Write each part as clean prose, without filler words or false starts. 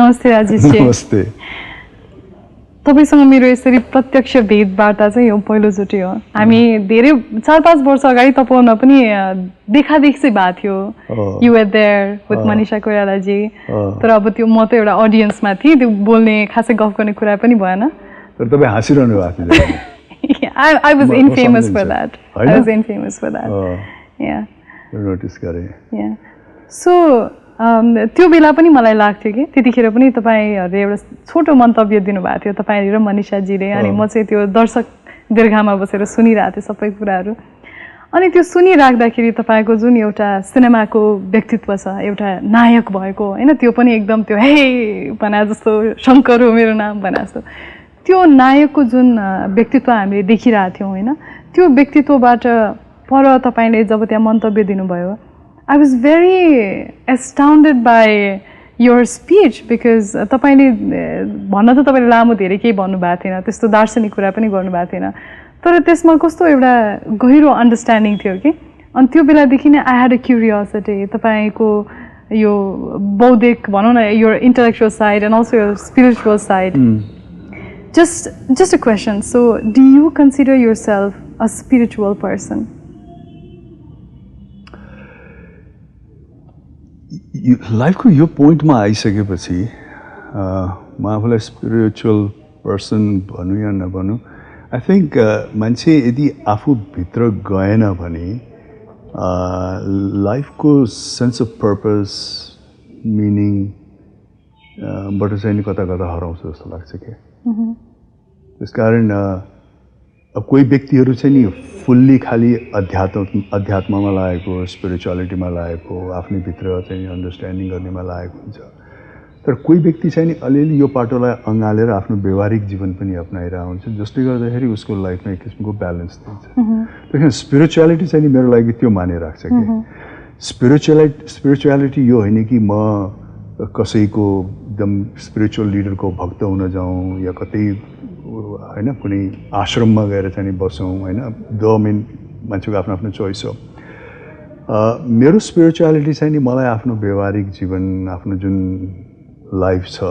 नमस्ते राजेशजी। नमस्ते। तपाईसँग मेरो यसरी प्रत्यक्ष भेटवार्ता चाहिँ यो पहिलोचोटि हो। हामी धेरै 4-5 वर्ष अगाडि तपाईँमा पनि देखादेखि चाहिँ भएको थियो। You were there with Manisha कोइरालाजी। तर अब त्यो म त एउटा अडियन्समा थिएँ, त्यो बोल्ने खासै गफ गर्ने कुरा पनि भएन। तर तपाईँ हाँसिरहनु भएको थियो। I was infamous for that. I was infamous for that. Yeah. Notice गरेँ। Yeah. So त्यो बेला पनि मलाई लाग्थ्यो कि त्यतिखेर पनि तपाईहरुले एउटा छोटो मन्तव्य दिनुभएको थियो तपाईहरु र मनिषाजीले, अनि म चाहिँ त्यो दर्शक दीर्घामा बसेर सुनिरहेको थिएँ सबै कुराहरु। अनि त्यो सुनिराख्दाखेरि तपाईको जुन एउटा सिनेमाको व्यक्तित्व छ, एउटा नायक भएको हैन, त्यो पनि एकदम त्यो हे भने जस्तो शंकर हो मेरो नाम भने जस्तो त्यो नायकको जुन व्यक्तित्व हामीले देखिरहेको थियौं हैन, त्यो व्यक्तित्वबाट पर तपाईले जब त्यहाँ मन्तव्य दिनुभयो, I was very astounded by your speech because तपाईले भन्न त तपाईले लामो धेरै केही भन्नु भएको थिएन, त्यस्तो दार्शनिक कुरा पनि गर्नु भएको थिएन, तर त्यसमा कस्तो एउटा गहिरो अन्डरस्ट्यान्डिङ थियो कि। अनि त्यो बेलादेखि नै I had a curiosity तपाईको यो बौद्धिक भनौं न, your intellectual side and also your spiritual side. Just a question. So do you consider yourself a spiritual person? लाइफको यो पोइन्टमा आइसकेपछि म आफूलाई स्पिरिचुअल पर्सन भनौँ या नभनौँ, आई थिङ्क मान्छे यदि आफूभित्र गएन भने लाइफको सेन्स अफ पर्पस मिनिङ बाट चाहिँ नि कता कता हराउँछ जस्तो लाग्छ क्या। त्यसकारण अब कोही व्यक्तिहरू चाहिँ नि फुल्ली खाली अध्यात्ममा लागेको, स्पिरिचुअलिटीमा लागेको, आफ्नै भित्र चाहिँ अन्डरस्ट्यान्डिङ गर्नेमा लागेको हुन्छ। तर कोही व्यक्ति चाहिँ नि अलिअलि यो पाटोलाई अँगालेर आफ्नो व्यवहारिक जीवन पनि अपनाइरहेको हुन्छ, जसले गर्दाखेरि उसको लाइफमा एक किसिमको ब्यालेन्स दिन्छ। त्यही स्पिरिचुअलिटी चाहिँ नि मेरो लागि त्यो मानिरहेको छ कि स्पिरिचुअलिटी यो होइन कि म कसैको एकदम स्पिरिचुअल लिडरको भक्त हुन जाउँ या कतै हैन कुनै आश्रममा गएर चाहिँ बसौँ हैन, दो मेन मान्छेको आफ्नो आफ्नो चोइस हो। मेरो स्पिरिचुअलिटी चाहिँ नि मलाई आफ्नो व्यवहारिक जीवन, आफ्नो जुन लाइफ छ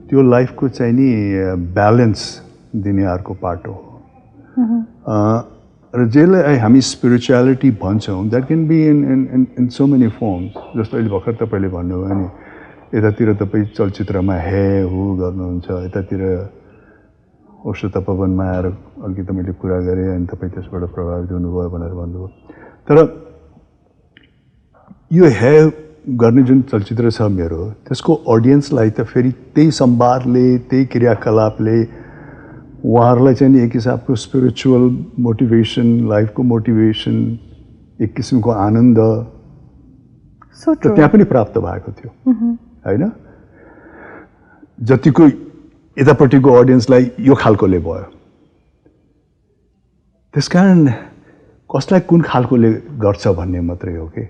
त्यो लाइफको चाहिँ नि ब्यालेन्स दिने अर्को पाटो हो। र जसलाई हामी स्पिरिचुअलिटी भन्छौँ that can be in so many forms. जस्तो अहिले भर्खर तपाईँले भन्नुभयो नि, यतातिर तपाईँ चलचित्रमा हे हु गर्नुहुन्छ, यतातिर ओषो तपोवनमा आएर अघि त मैले कुरा गरेँ अनि तपाईँ त्यसबाट प्रभावित हुनुभयो भनेर भन्नुभयो। तर यो हे गर्ने जुन चलचित्र छ मेरो, त्यसको अडियन्सलाई त फेरि त्यही संवादले, त्यही क्रियाकलापले उहाँहरूलाई चाहिँ एक हिसाबको स्पिरिचुअल मोटिभेसन, लाइफको मोटिभेसन, एक किसिमको आनन्द त्यहाँ पनि प्राप्त भएको थियो हैन। जतिको यतापट्टिको अडियन्सलाई यो खालकोले भयो। त्यसकारण कसलाई कुन खालकोले गर्छ भन्ने मात्रै हो कि,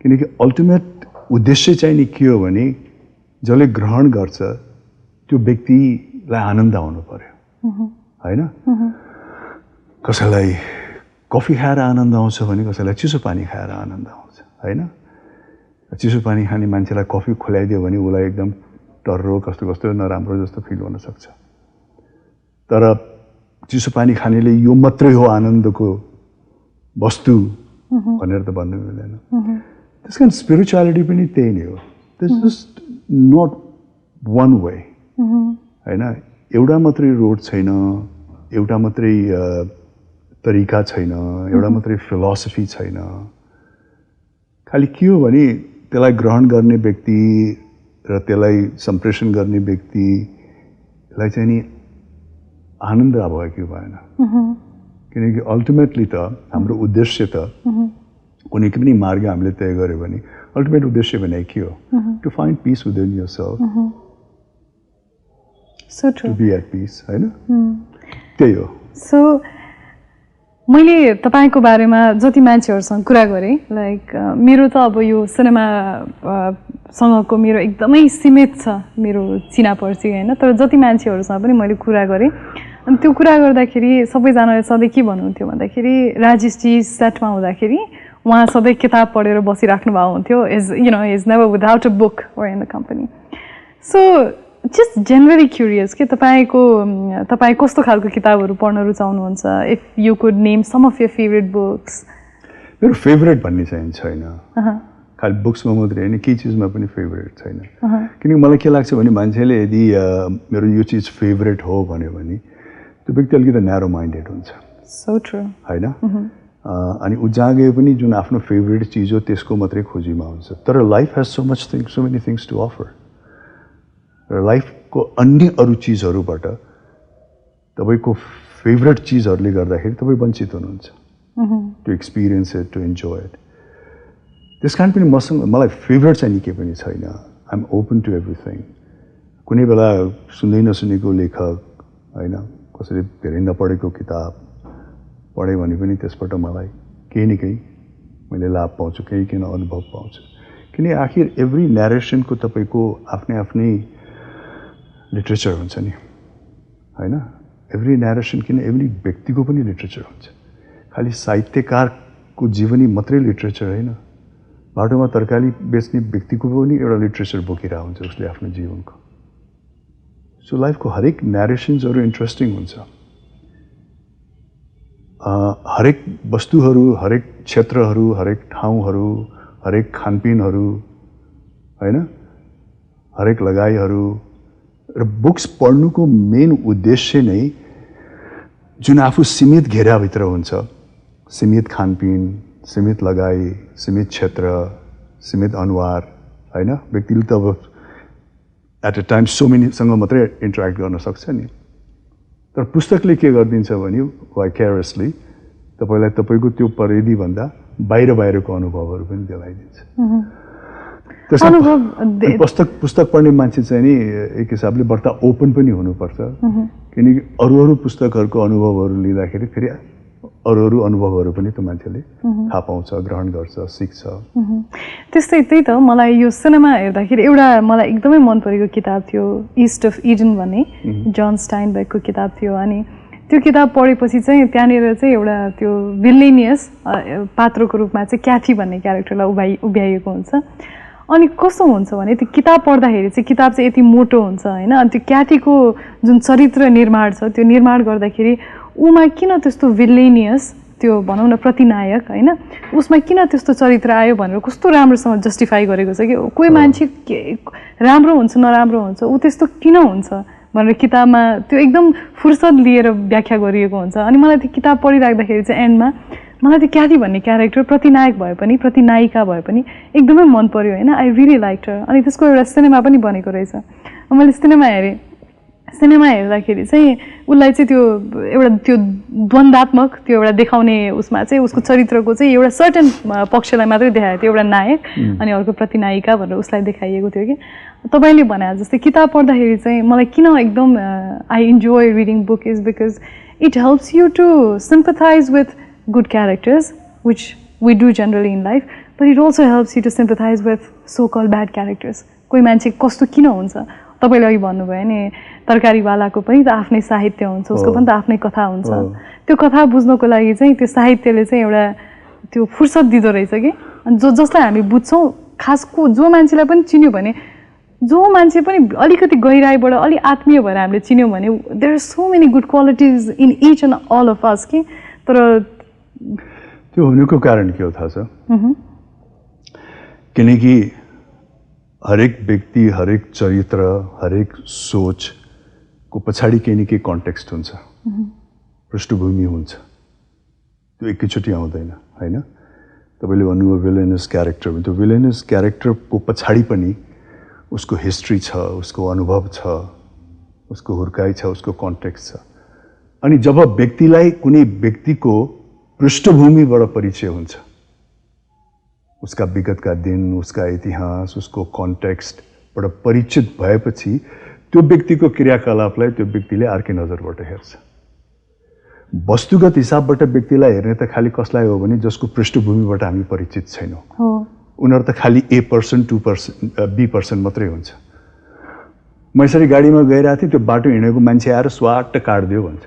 किनकि अल्टिमेट उद्देश्य चाहिँ नि के हो भने जसले ग्रहण गर्छ त्यो व्यक्तिलाई आनन्द आउनु पर्यो हैन। कसैलाई कफी खाएर आनन्द आउँछ भने कसैलाई चिसो पानी खाएर आनन्द आउँछ हैन। चिसो पानी खाने मान्छेलाई कफी खुलाइदियो भने उसलाई एकदम टर्रो कस्तो कस्तो नराम्रो जस्तो फिल हुन सक्छ। तर चिसो पानी खानेले यो मात्रै हो आनन्दको वस्तु भनेर त भन्नु मिल्दैन। त्यसकारण स्पिरिचुअलिटी पनि त्यही नै हो। This just not one way हैन। एउटा मात्रै रोड छैन, एउटा मात्रै तरिका छैन, एउटा मात्रै फिलोसफी छैन। खालि के हो भने त्यसलाई ग्रहण गर्ने व्यक्ति र त्यसलाई सम्प्रेषण गर्ने व्यक्तिलाई चाहिँ नि आनन्द भयो कि भएन। किनकि अल्टिमेटली त हाम्रो उद्देश्य त कुनै पनि मार्ग हामीले तय गर्यो भने अल्टिमेट उद्देश्य भने के हो? To find peace within yourself, to be at peace हैन, त्यही हो। सो मैले तपाईको बारेमा जति मान्छेहरुसँग कुरा गरेँ, लाइक मेरो त अब यो सिनेमा सँगको मेरो एकदमै सीमित छ मेरो चिनापर्ची हैन, तर जति मान्छेहरुसँग पनि मैले कुरा गरेँ, अनि त्यो कुरा गर्दाखेरि सबैजनाले सधैँ के भन्नुहुन्थ्यो भन्दाखेरि राजेश जी सेटमा हुँदाखेरि उहाँ सधैँ किताब पढेर बसिराख्नु भएको हुन्थ्यो, is never without a book or in the company. So just generally curious कि तपाईँ कस्तो खालको किताबहरू पढ्न रुचाउनुहुन्छ? If you could name some of your favourite books. मेरो फेभरेट भन्ने चाहिँ छैन, खालि बुक्समा मात्रै होइन, केही चिजमा पनि फेभरेट छैन. किनकि मलाई के लाग्छ भने मान्छेले यदि मेरो यो चिज फेभरेट हो भन्यो भने त्यो व्यक्ति अलिकति न्यारो माइन्डेड हुन्छ. सो ट्रु होइन. अनि ऊ जहाँ गए पनि जुन आफ्नो फेभरेट चिज हो त्यसको मात्रै खोजीमा हुन्छ. तर life has so many things to offer. र लाइफको अन्य अरू चिजहरूबाट तपाईँको फेभरेट चिजहरूले गर्दाखेरि तपाईँ वञ्चित हुनुहुन्छ to experience it, to enjoy it. त्यस कारण पनि मलाई फेभरेट चाहिँ नि केही पनि छैन. I am open to everything. कुनै बेला सुन्दै नसुनेको लेखक होइन, कसैले धेरै नपढेको किताब पढेँ भने पनि त्यसबाट मलाई केही न केही मैले लाभ पाउँछु, केही किन अनुभव पाउँछु. किन आखिर एभ्री न्यारेसनको तपाईँको आफ्नै आफ्नै लिट्रेचर हुन्छ नि होइन. एभ्री न्यारेसन किन एभ्री व्यक्तिको पनि लिट्रेचर हुन्छ. खालि साहित्यकारको जीवनी मात्रै लिट्रेचर होइन, बाटोमा तरकारी बेच्ने व्यक्तिको पनि एउटा लिट्रेचर बोकिरहेको हुन्छ उसले आफ्नो जीवनको. सो लाइफको हरेक न्यारेसन्सहरू इन्ट्रेस्टिङ हुन्छ. हरेक वस्तुहरू, हरेक क्षेत्रहरू, हरेक ठाउँहरू, हरेक खानपिनहरू होइन, हरेक लगाइहरू. र बुक्स पढ्नुको मेन उद्देश्य नै जुन आफू सीमित घेराभित्र हुन्छ, सीमित खानपिन, सीमित लगाई, सीमित क्षेत्र, सीमित अनुहार होइन. व्यक्तिले त अब एट अ टाइम सो मेनीसँग मात्रै इन्टरेक्ट गर्न सक्छ नि. तर पुस्तकले के गरिदिन्छ भने वाइक्यारसली तपाईँलाई तपाईँको त्यो परिधिभन्दा बाहिरको अनुभवहरू पनि दिलाइदिन्छ. पुस्तक पढ्ने मान्छे चाहिँ नि एक हिसाबले बढ्ता ओपन पनि हुनुपर्छ. किनकि अरू पुस्तकहरूको अनुभवहरू लिँदाखेरि फेरि अरू अनुभवहरू पनि त्यो मान्छेले थाहा पाउँछ, ग्रहण गर्छ, सिक्छ. त्यही त मलाई यो सिनेमा हेर्दाखेरि एउटा मलाई एकदमै मन परेको किताब थियो, इस्ट अफ इडन भन्ने जन स्टाइनबर्गको किताब थियो. अनि त्यो किताब पढेपछि चाहिँ त्यहाँनिर चाहिँ एउटा त्यो विलेनियस पात्रको रूपमा चाहिँ क्याथी भन्ने क्यारेक्टरलाई उभ्याइएको हुन्छ. अनि कस्तो हुन्छ भने त्यो किताब पढ्दाखेरि चाहिँ किताब चाहिँ यति मोटो हुन्छ होइन. अनि त्यो क्याथीको जुन चरित्र निर्माण छ त्यो निर्माण गर्दाखेरि उमा किन त्यस्तो विलेनियस, त्यो भनौँ न प्रतिनायक होइन, उसमा किन त्यस्तो चरित्र आयो भनेर कस्तो राम्रोसँग जस्टिफाई गरेको छ कि कोही मान्छे राम्रो हुन्छ नराम्रो हुन्छ ऊ त्यस्तो किन हुन्छ भनेर किताबमा त्यो एकदम फुर्सद लिएर व्याख्या गरिएको हुन्छ. अनि मलाई त्यो किताब पढिराख्दाखेरि चाहिँ एन्डमा मलाई त्यो क्याथी भन्ने क्यारेक्टर प्रतिनायक भए पनि प्रतिनायिका भए पनि एकदमै मन पर्यो होइन. आई रियली लाइक हर. अनि त्यसको एउटा सिनेमा पनि बनेको रहेछ. मैले सिनेमा हेरेँ. सिनेमा हेर्दाखेरि चाहिँ उसलाई चाहिँ त्यो एउटा त्यो द्वन्द्वात्मक त्यो एउटा देखाउने उसमा चाहिँ उसको चरित्रको चाहिँ एउटा सर्टेन पक्षलाई मात्रै देखाएको थियो, एउटा नायक अनि अर्को प्रतिनायिका भनेर उसलाई देखाइएको थियो. कि तपाईँले भने जस्तै किताब पढ्दाखेरि चाहिँ मलाई किन एकदम I enjoy reading book is because it helps you to sympathise with good characters, which we do generally in life, but it also helps you to sympathize with so-called bad characters. कोही मान्छे कस्तो किन हुन्छ, तपाईँले अघि भन्नुभयो नि तरकारीवालाको पनि त आफ्नै साहित्य हुन्छ, उसको पनि त आफ्नै कथा हुन्छ. त्यो कथा बुझ्नको लागि चाहिँ त्यो साहित्यले चाहिँ एउटा त्यो फुर्सद दिँदो रहेछ कि. अनि जसलाई हामी बुझ्छौँ, खासको जो मान्छेलाई पनि चिन्यो भने, जो मान्छे पनि अलिकति गहिराइबाट अलि आत्मीय भएर हामीले चिन्यौँ भने there are so many good qualities in each and all of us कि. तर त्यो हुनुको कारण के हो थाहा छ? किनकि हरेक व्यक्ति, हरेक चरित्र, हरेक सोचको पछाडि केही न केही कन्टेक्स्ट हुन्छ, पृष्ठभूमि हुन्छ. त्यो एकैचोटि आउँदैन होइन. तपाईँले भन्नुभयो विलेनियस क्यारेक्टर, त्यो विलेनियस क्यारेक्टरको पछाडि पनि उसको हिस्ट्री छ, उसको अनुभव छ, उसको हुर्काइ छ, उसको कन्टेक्स्ट छ. अनि जब व्यक्तिलाई कुनै व्यक्तिको पृष्ठभूमिबाट परिचय हुन्छ, उसका विगतका दिन, उसका इतिहास, उसको कन्टेक्स्टबाट परिचित भएपछि त्यो व्यक्तिको क्रियाकलापलाई त्यो व्यक्तिले अर्कै नजरबाट हेर्छ. वस्तुगत हिसाबबाट व्यक्तिलाई हेर्ने त खालि कसलाई हो भने जसको पृष्ठभूमिबाट हामी परिचित छैनौँ. उनीहरू त खालि A%, 2%, B% मात्रै हुन्छ. म यसरी गाडीमा गइरहेको थिएँ, त्यो बाटो हिँडेको मान्छे आएर स्वाट्ट काट्दियो भन्छ.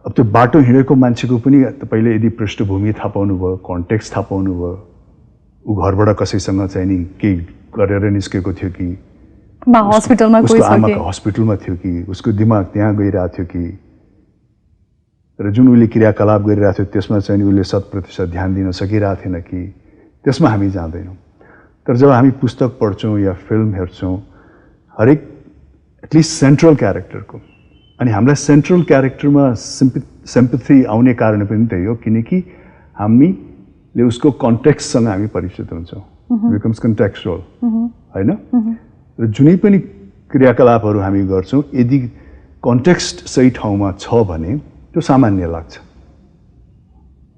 अब त्यो बाटो हिँडेको मान्छेको पनि तपाईँले यदि पृष्ठभूमि थाहा पाउनुभयो, कन्टेक्स्ट थाहा पाउनुभयो, ऊ घरबाट कसैसँग चाहिँ नि केही गरेर निस्केको थियो कि हस्पिटलमा कोही उसको छ आमा कि हस्पिटलमा थियो कि उसको दिमाग त्यहाँ गइरहेको थियो कि र जुन उसले क्रियाकलाप गरिरहेको थियो त्यसमा चाहिँ उसले 100% ध्यान दिन सकिरहेको थिएन कि त्यसमा हामी जाँदैनौँ। तर जब हामी पुस्तक पढ्छौँ या फिल्म हेर्छौँ हरेक एटलिस्ट सेन्ट्रल क्यारेक्टरको अनि हामीलाई सेन्ट्रल क्यारेक्टरमा सिम्पथी आउने कारण पनि त्यही हो किनकि हामीले उसको कन्टेक्स्टसँग हामी परिचित हुन्छौँ। बिकम्स कन्टेक्चुअल होइन र जुनै पनि क्रियाकलापहरू हामी गर्छौँ यदि कन्टेक्स्ट सही ठाउँमा छ भने त्यो सामान्य लाग्छ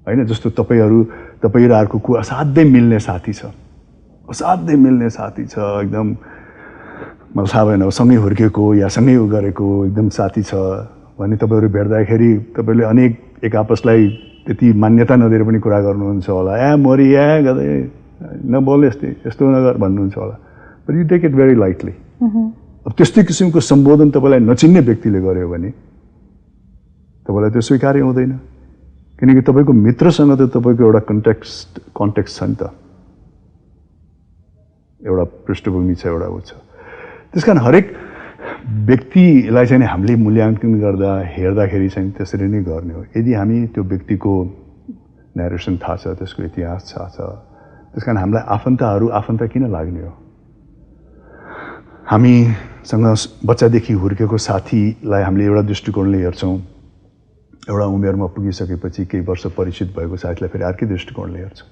होइन। जस्तो तपाईँहरूको को असाध्यै मिल्ने साथी छ एकदम मलाई थाहा भएन सँगै हुर्केको या सँगै उ गरेको एकदम साथी छ भने तपाईँहरू भेट्दाखेरि तपाईँले अनेक एक आपसलाई त्यति मान्यता नदिएर पनि कुरा गर्नुहुन्छ होला मरि गदै नबोल यस्तो नगर भन्नुहुन्छ होला but you take it very lightly. अब त्यस्तै किसिमको सम्बोधन तपाईँलाई नचिन्ने व्यक्तिले गर्यो भने तपाईँलाई त्यो स्वीकार्य हुँदैन किनकि तपाईँको मित्रसँग त तपाईँको एउटा कन्टेक्स्ट छ नि त, एउटा पृष्ठभूमि छ, एउटा ऊ छ। त्यस कारण हरेक व्यक्तिलाई चाहिँ हामीले मूल्याङ्कन गर्दा हेर्दाखेरि चाहिँ त्यसरी नै गर्ने हो। यदि हामी त्यो व्यक्तिको न्यारेसन थाहा छ, त्यसको इतिहास थाहा छ, त्यस कारण हामीलाई आफन्त किन लाग्ने हो? हामीसँग बच्चादेखि हुर्केको साथीलाई हामीले एउटा दृष्टिकोणले हेर्छौँ, एउटा उमेरमा पुगिसकेपछि केही वर्ष परिचित भएको साथीलाई फेरि अर्कै दृष्टिकोणले हेर्छौँ।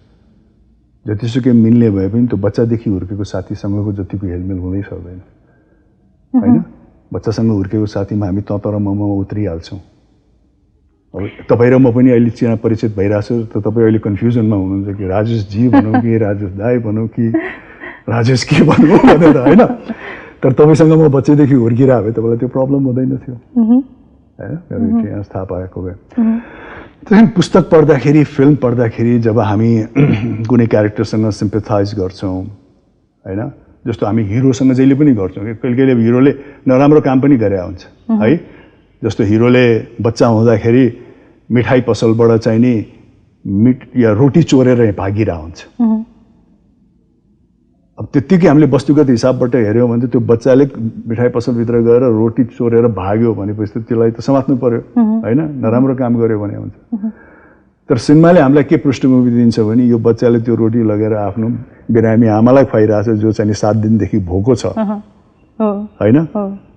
जतिसुकै मिल्ने भए पनि त्यो बच्चादेखि हुर्केको साथीसँगको जतिको हेलमेल हुँदै सक्दैन होइन। बच्चासँग हुर्केको साथीमा हामी त तर ममा उत्रिहाल्छौँ। अब तपाईँ र म पनि अहिले चिना परिचित भइरहेको छु त तपाईँ अहिले कन्फ्युजनमा हुनुहुन्छ कि राजेश जी भनौँ कि राजेश दाई भनौँ कि राजेश के भनौँ भनेर होइन। तर तपाईँसँग म बच्चैदेखि हुर्किरहेको भए तपाईँलाई त्यो प्रब्लम हुँदैन थियो होइन, मेरो इतिहास थाहा पाएको भए। त्यसरी पुस्तक पढ्दाखेरि फिल्म पढ्दाखेरि जब हामी कुनै क्यारेक्टरसँग सिम्पथाइज गर्छौँ होइन, जस्तो हामी हिरोसँग जहिले पनि गर्छौँ कि कहिले कहिले हिरोले नराम्रो काम पनि गरे हुन्छ है। जस्तो हिरोले बच्चा हुँदाखेरि मिठाई पसलबाट चाहिँ नि या रोटी चोरेर भागिरहेको हुन्छ। अब त्यत्तिकै हामीले वस्तुगत हिसाबबाट हेऱ्यौँ भने त्यो बच्चाले मिठाई पसलभित्र गएर रोटी चोरेर भाग्यो भनेपछि त्यसलाई त समात्नु पर्यो होइन, नराम्रो काम गर्यो भने हुन्छ। तर सिनेमाले हामीलाई के पृष्ठभूमि दिन्छ भने यो बच्चाले त्यो रोटी लगेर आफ्नो बिरामी आमालाई खुवाइरहेछ जो चाहिँ 7 दिनदेखि भोको छ होइन,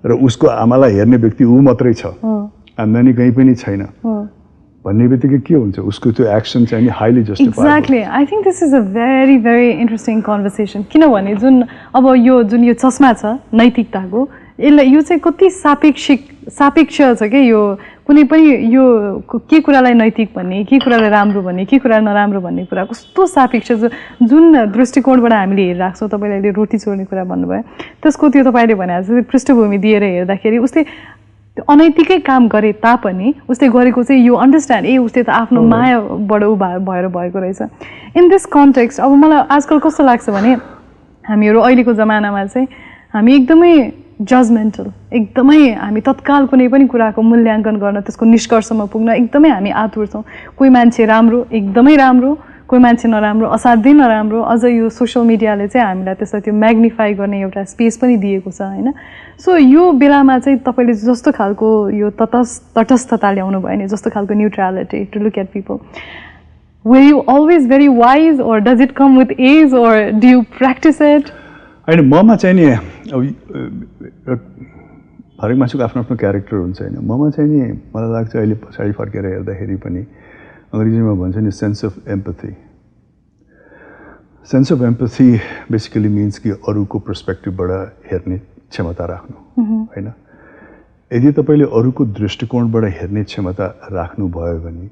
र उसको आमालाई हेर्ने व्यक्ति ऊ मात्रै छ, आम्दानी कहीँ पनि छैन भन्ने बित्तिकै के हुन्छ उसको त्यो एक्सन चाहिँ highly justified. Exactly, I think this is a very very interesting conversation. किनभने अब यो चस्मा छ नैतिकताको, यसलाई यो चाहिँ कति सापेक्ष छ कि यो कुनै पनि यो के कुरालाई नैतिक भन्ने, के कुरालाई राम्रो भन्ने, के कुरा नराम्रो भन्ने कुरा कस्तो सापेक्ष जुन दृष्टिकोणबाट हामीले हेरिरहेको छौँ। तपाईँले अहिले रोटी चोर्ने कुरा भन्नुभयो, त्यसको त्यो तपाईँले भने जस्तै पृष्ठभूमि दिएर हेर्दाखेरि उसले अनैतिकै काम गरे तापनि उसले गरेको चाहिँ यो अन्डरस्ट्यान्ड उसले त आफ्नो मायाबाट भएर भएको रहेछ। इन दिस कन्टेक्स्ट अब मलाई आजकल कस्तो लाग्छ भने हामीहरू अहिलेको जमानामा चाहिँ हामी एकदमै जजमेन्टल, एकदमै हामी तत्काल कुनै पनि कुराको मूल्याङ्कन गर्न, त्यसको निष्कर्षमा पुग्न एकदमै हामी आतुर छौँ। कोही मान्छे राम्रो, एकदमै राम्रो, कोही मान्छे नराम्रो, असाध्यै नराम्रो। अझ यो सोसियल मिडियाले चाहिँ हामीलाई त्यसलाई त्यो म्याग्निफाई गर्ने एउटा स्पेस पनि दिएको छ होइन। सो यो बेलामा चाहिँ तपाईँले जस्तो खालको यो तटस्थता ल्याउनु भयो नि, जस्तो खालको neutrality to look at people, were you always very wise or does it come with age or do you practice it? होइन, ममा चाहिँ नि अब हरेक मान्छेको आफ्नो आफ्नो क्यारेक्टर हुन्छ होइन। ममा चाहिँ नि मलाई लाग्छ अहिले पछाडि फर्केर हेर्दाखेरि पनि अङ्ग्रेजीमा भन्छ नि sense of empathy. Sense of empathy basically means कि अरूको पर्सपेक्टिभबाट हेर्ने क्षमता राख्नु होइन। यदि तपाईँले अरूको दृष्टिकोणबाट हेर्ने क्षमता राख्नुभयो भने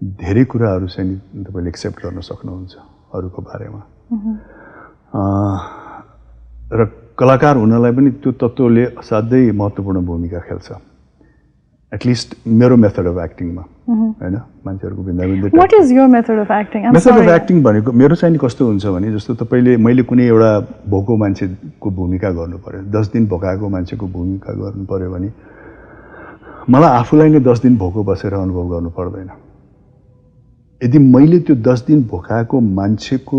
धेरै कुराहरू चाहिँ नि तपाईँले एक्सेप्ट गर्न सक्नुहुन्छ अरूको बारेमा। र कलाकार हुनलाई पनि त्यो तत्त्वले असाध्यै महत्त्वपूर्ण भूमिका खेल्छ, एटलिस्ट मेरो मेथड अफ एक्टिङमा होइन। मान्छेहरूको भिन्न भिन्न What is your method of acting? Method of acting भनेको मेरो चाहिँ कस्तो हुन्छ भने जस्तो मैले कुनै एउटा भोको मान्छेको भूमिका गर्नु पर्यो, 10 दिन भोकाएको मान्छेको भूमिका गर्नु पर्यो भने मलाई आफूलाई नै 10 दिन भोको बसेर अनुभव गर्नु पर्दैन। यदि मैले त्यो 10 दिन भोकाएको मान्छेको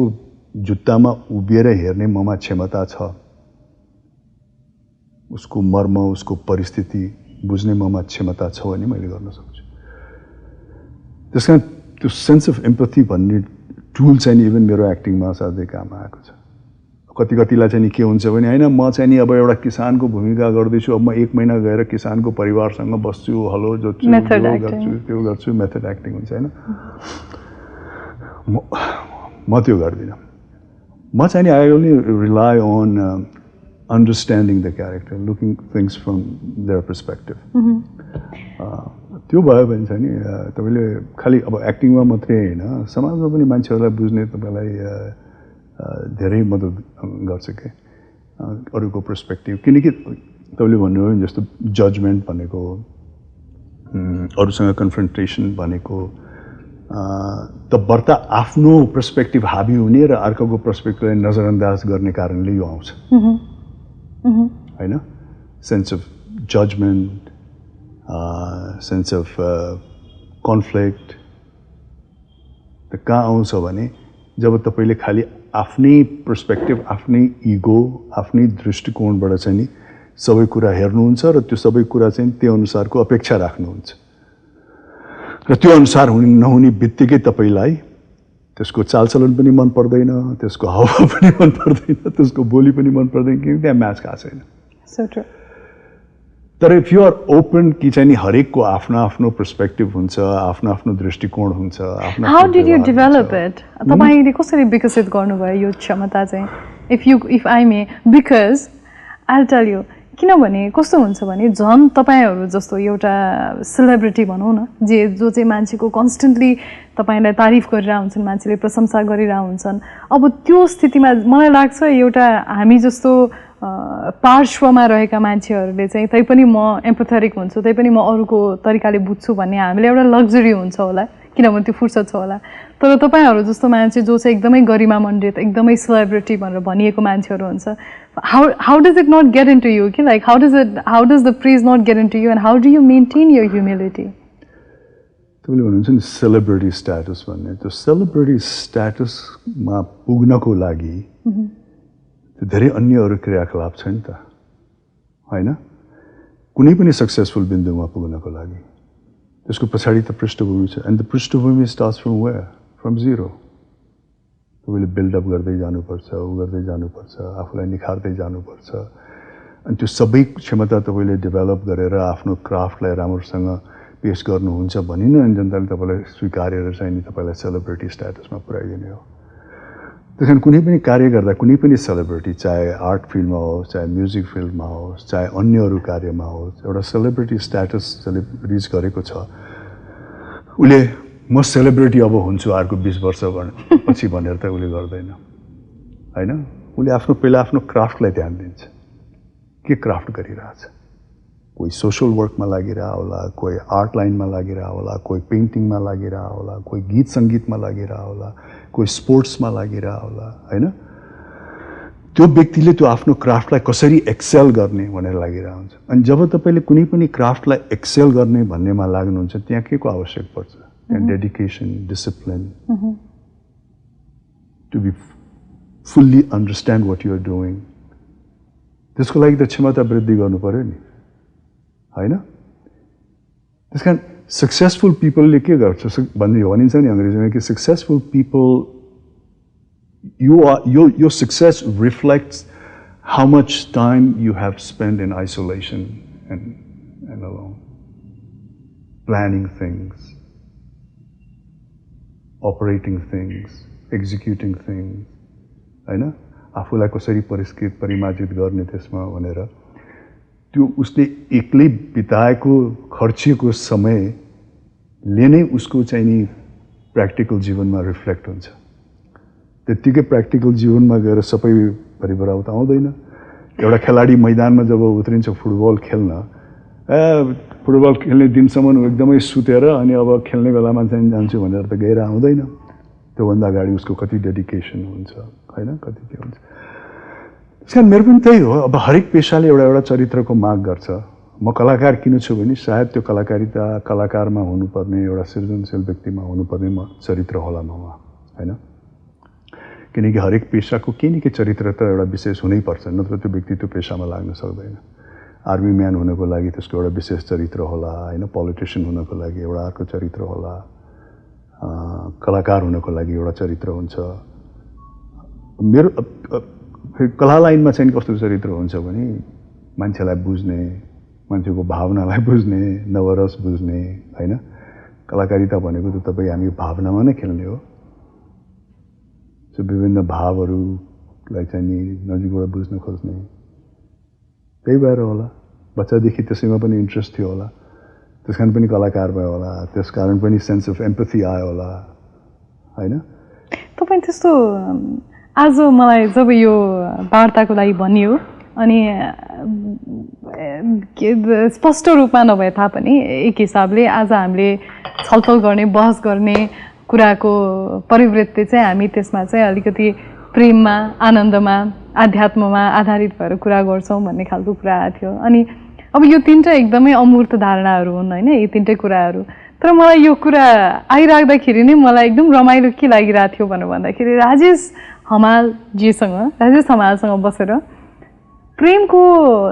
जुत्तामा उभिएर हेर्ने ममा क्षमता छ उसको मर्म उसको परिस्थिति बुझ्ने ममा क्षमता छ भने मैले गर्न सक्छु त्यसकारण त्यो सेन्स अफ एम्पथी भन्ने टुल चाहिँ नि इभन मेरो एक्टिङमा साथै काम आएको छ कतिलाई चाहिँ नि के हुन्छ भने हैन म चाहिँ नि अब एउटा किसानको भूमिका गर्दैछु अब म 1 महिना गएर किसानको परिवारसँग बस्छु हलो जोड्छु त्यो गर्छु मेथड एक्टिङ हुन्छ हैन म त्यो गर्दिनँ म चाहिँ नि I only rely on understanding the character, looking things from their perspective. त्यो भयो भने चाहिँ नि तपाईले खाली अब एक्टिङमा मात्रै हैन समाजमा पनि मान्छेहरूलाई बुझ्ने तपाईलाई धेरै मद्दत गर्छ के अरूको पर्सपेक्टिभ किनकि तपाईले भन्नुभयो जस्तो जजमेन्ट भनेको अरूसँग कन्फ्रन्टेसन भनेको तबर्ता आफ्नो पर्सपेक्टिभ हाबी हुने र अर्कोको पर्सपेक्टिभलाई नजरअन्दाज गर्ने कारणले यो आउँछ होइन sense of judgement sense of conflict त कहाँ आउँछ भने जब तपाईँले खालि आफ्नै पर्सपेक्टिभ आफ्नै इगो आफ्नै दृष्टिकोणबाट चाहिँ नि सबै कुरा हेर्नुहुन्छ र त्यो सबै कुरा चाहिँ त्यो अनुसारको अपेक्षा राख्नुहुन्छ र त्यो अनुसार नहुने बित्तिकै तपाईँलाई त्यसको चालचलन पनि मन पर्दैन त्यसको हावा पनि मन पर्दैन त्यसको बोली पनि मन पर्दैन किनकि त्यहाँ म्याच खाएको छैन तर इफ यु आर ओपन कि चाहिँ नि हरेकको आफ्नो आफ्नो पर्सपेक्टिभ हुन्छ आफ्नो आफ्नो दृष्टिकोण हुन्छ आफ्नो how did you develop it तपाईले कसरी विकसित गर्नुभयो यो क्षमता चाहिँ if I may because I will tell you किनभने कस्तो हुन्छ भने झन् तपाईहरु जस्तो एउटा सेलिब्रिटी भनौं न जो चाहिँ मान्छेको कन्स्टेन्टली तपाईलाई तारिफ गरिरा हुन्छन् मान्छेले प्रशंसा गरिरा हुन्छन् अब त्यो स्थितिमा मलाई लाग्छ एउटा हामी जस्तो पार्श्वमा रहेका मान्छेहरुले चाहिँ तै पनि म एम्पथेटिक हुन्छु तै पनि म अरूको तरिकाले बुझ्छु भन्ने हामीले एउटा लग्जरी हुन्छ होला किनभने त्यो फुर्सद छ होला तर तपाईहरु जस्तो मान्छे जो चाहिँ एकदमै गरिमामण्डित एकदमै सेलिब्रिटी भनेर भनिएको मान्छेहरु हुन्छ how does it not get into you like how does the praise not get into you and how do you maintain your humility तपाईले भन्नुहुन्छ नि सेलिब्रिटी स्ट्याटस भन्ने त्यो सेलिब्रिटी स्ट्याटसमा पुग्नको लागि धेरै अन्य अरु क्रियाकलाप छ नि त हैन कुनै पनि सक्सेसफुल बिन्दुमा पुग्नको लागि त्यसको पछाडी त पृष्ठभूमि छ एन्ड द पृष्ठभूमि starts from where from zero तपाईले बिल्ड अप गर्दै जानुपर्छ गर्दै जानुपर्छ आफुलाई निखार्दै जानुपर्छ अनि त्यो सबै क्षमता तपाईले डेभलप गरेर आफ्नो क्राफ्टलाई राम्रोसँग पेश गर्नुहुन्छ भनि न जनताले तपाईलाई स्वीकारेर चाहिँ नि तपाईलाई सेलिब्रिटी स्ट्याटसमा पुर्याइदिने हो त्यसैले कुनै पनि कार्य गर्दा कुनै पनि सेलिब्रिटी चाहे आर्ट फिल्डमा होस् चाहे म्युजिक फिल्डमा होस् चाहे अन्य अरु कार्यमा होस् एउटा सेलिब्रिटी स्ट्याटस रिच गरेको छ उले म सेलिब्रिटी अब हुन्छु अर्को 20 वर्ष पछि भनेर त उले गर्दैन हैन उले आफ्नो पहिला आफ्नो क्राफ्टलाई ध्यान दिन्छ के क्राफ्ट गरिरहेछ कोही सोशल वर्कमा लागिरहा होला कोही आर्ट लाइनमा लागिरहा होला कोही पेन्टिङमा लागिरहा होला कोही गीत संगीतमा लागिरहा होला कोही स्पोर्ट्समा लागिरहा होला हैन त्यो व्यक्तिले त्यो आफ्नो क्राफ्टलाई कसरी एक्सेल गर्ने भनेर लागिरहा हुन्छ अनि जब तपाईले कुनै पनि क्राफ्टलाई एक्सेल गर्ने भन्नेमा लाग्नुहुन्छ त्यहाँ के को आवश्यक पर्छ and dedication, discipline, to be fully understand what you are doing. त्यसको लागि त क्षमता वृद्धि गर्नु पर्यो नि हैन त्यसकारण सक्सेसफुल पिपलले के गर्छ भनिन्छ नि अंग्रेजीमा कि successful people your success reflects how much time you have spent in isolation and alone planning things operating things, executing things, हैन आफुलाई कसरी परिष्कृत परिमार्जित गर्ने त्यसमा भनेर त्यो उसले एक्लै बिताएको खर्चिएको समयले नै उसको चाहिँ नि प्र्याक्टिकल जीवनमा रिफ्लेक्ट हुन्छ त्यतिकै प्र्याक्टिकल जीवनमा गएर सबै परिवर्तन त आउँदैन एउटा खेलाडी मैदानमा जब उत्रिन्छ फुटबल खेल्न फुटबल खेल्ने दिनसम्म एकदमै सुतेर अनि अब खेल्ने बेलामा चाहिँ जान्छु भनेर त गएर आउँदैन त्योभन्दा अगाडि उसको कति डेडिकेसन हुन्छ हैन कति के हुन्छ त्यसकारण मेरो पनि त्यही हो अब हरेक पेशाले एउटा चरित्रको माग गर्छ म कलाकार किन छु भने सायद त्यो कलाकारिता कलाकारमा हुनुपर्ने एउटा सृजनशील व्यक्तिमा हुनुपर्ने चरित्र होला ममा हैन किनकि हरेक पेशाको के न के चरित्र त एउटा विशेष हुनै पर्छ नत्र त्यो व्यक्ति त्यो पेशामा लाग्न सक्दैन आर्मी म्यान हुनको लागि त्यसको एउटा विशेष चरित्र होला हैन, पोलिटिशियन हुनको लागि एउटा अर्को चरित्र होला, कलाकार हुनको लागि एउटा चरित्र हुन्छ। मेरो कला लाइनमा चाहिँ कस्तो चरित्र हुन्छ भने मान्छेलाई बुझ्ने, मान्छेको भावनालाई बुझ्ने, नवरस बुझ्ने हैन। कलाकारिता भनेको त तपाईँ हामी भावनामा नै खेल्ने हो। विभिन्न भावहरूलाई चाहिँ नि नजिकबाट बुझ्न खोज्ने, त्यही भएर होला बच्चादेखि त्यसैमा पनि इन्ट्रेस्ट थियो होला, त्यस कारण पनि कलाकार भयो होला, त्यस कारण पनि सेन्स अफ एम्पथी आयो होला हैन। तपाईँ त्यस्तो आज मलाई जब यो वार्ताको लागि भनियो अनि स्पष्ट रूपमा नभए तापनि एक हिसाबले आज हामीले छलफल गर्ने, बहस गर्ने कुराको परिवृत्ति चाहिँ हामी त्यसमा चाहिँ अलिकति प्रेममा, आनन्दमा, आध्यात्ममा आधारित भएर कुरा गर्छौँ भन्ने खालको कुरा आएको थियो। अनि अब यो तीनटा एकदमै अमूर्त धारणाहरू हुन् हैन, यी तीनटै कुराहरू। तर मलाई यो कुरा आइराख्दाखेरि नै मलाई एकदम रमाइलो के लागिरहेको थियो भन्दाखेरि राजेश हमालसँग बसेर प्रेमको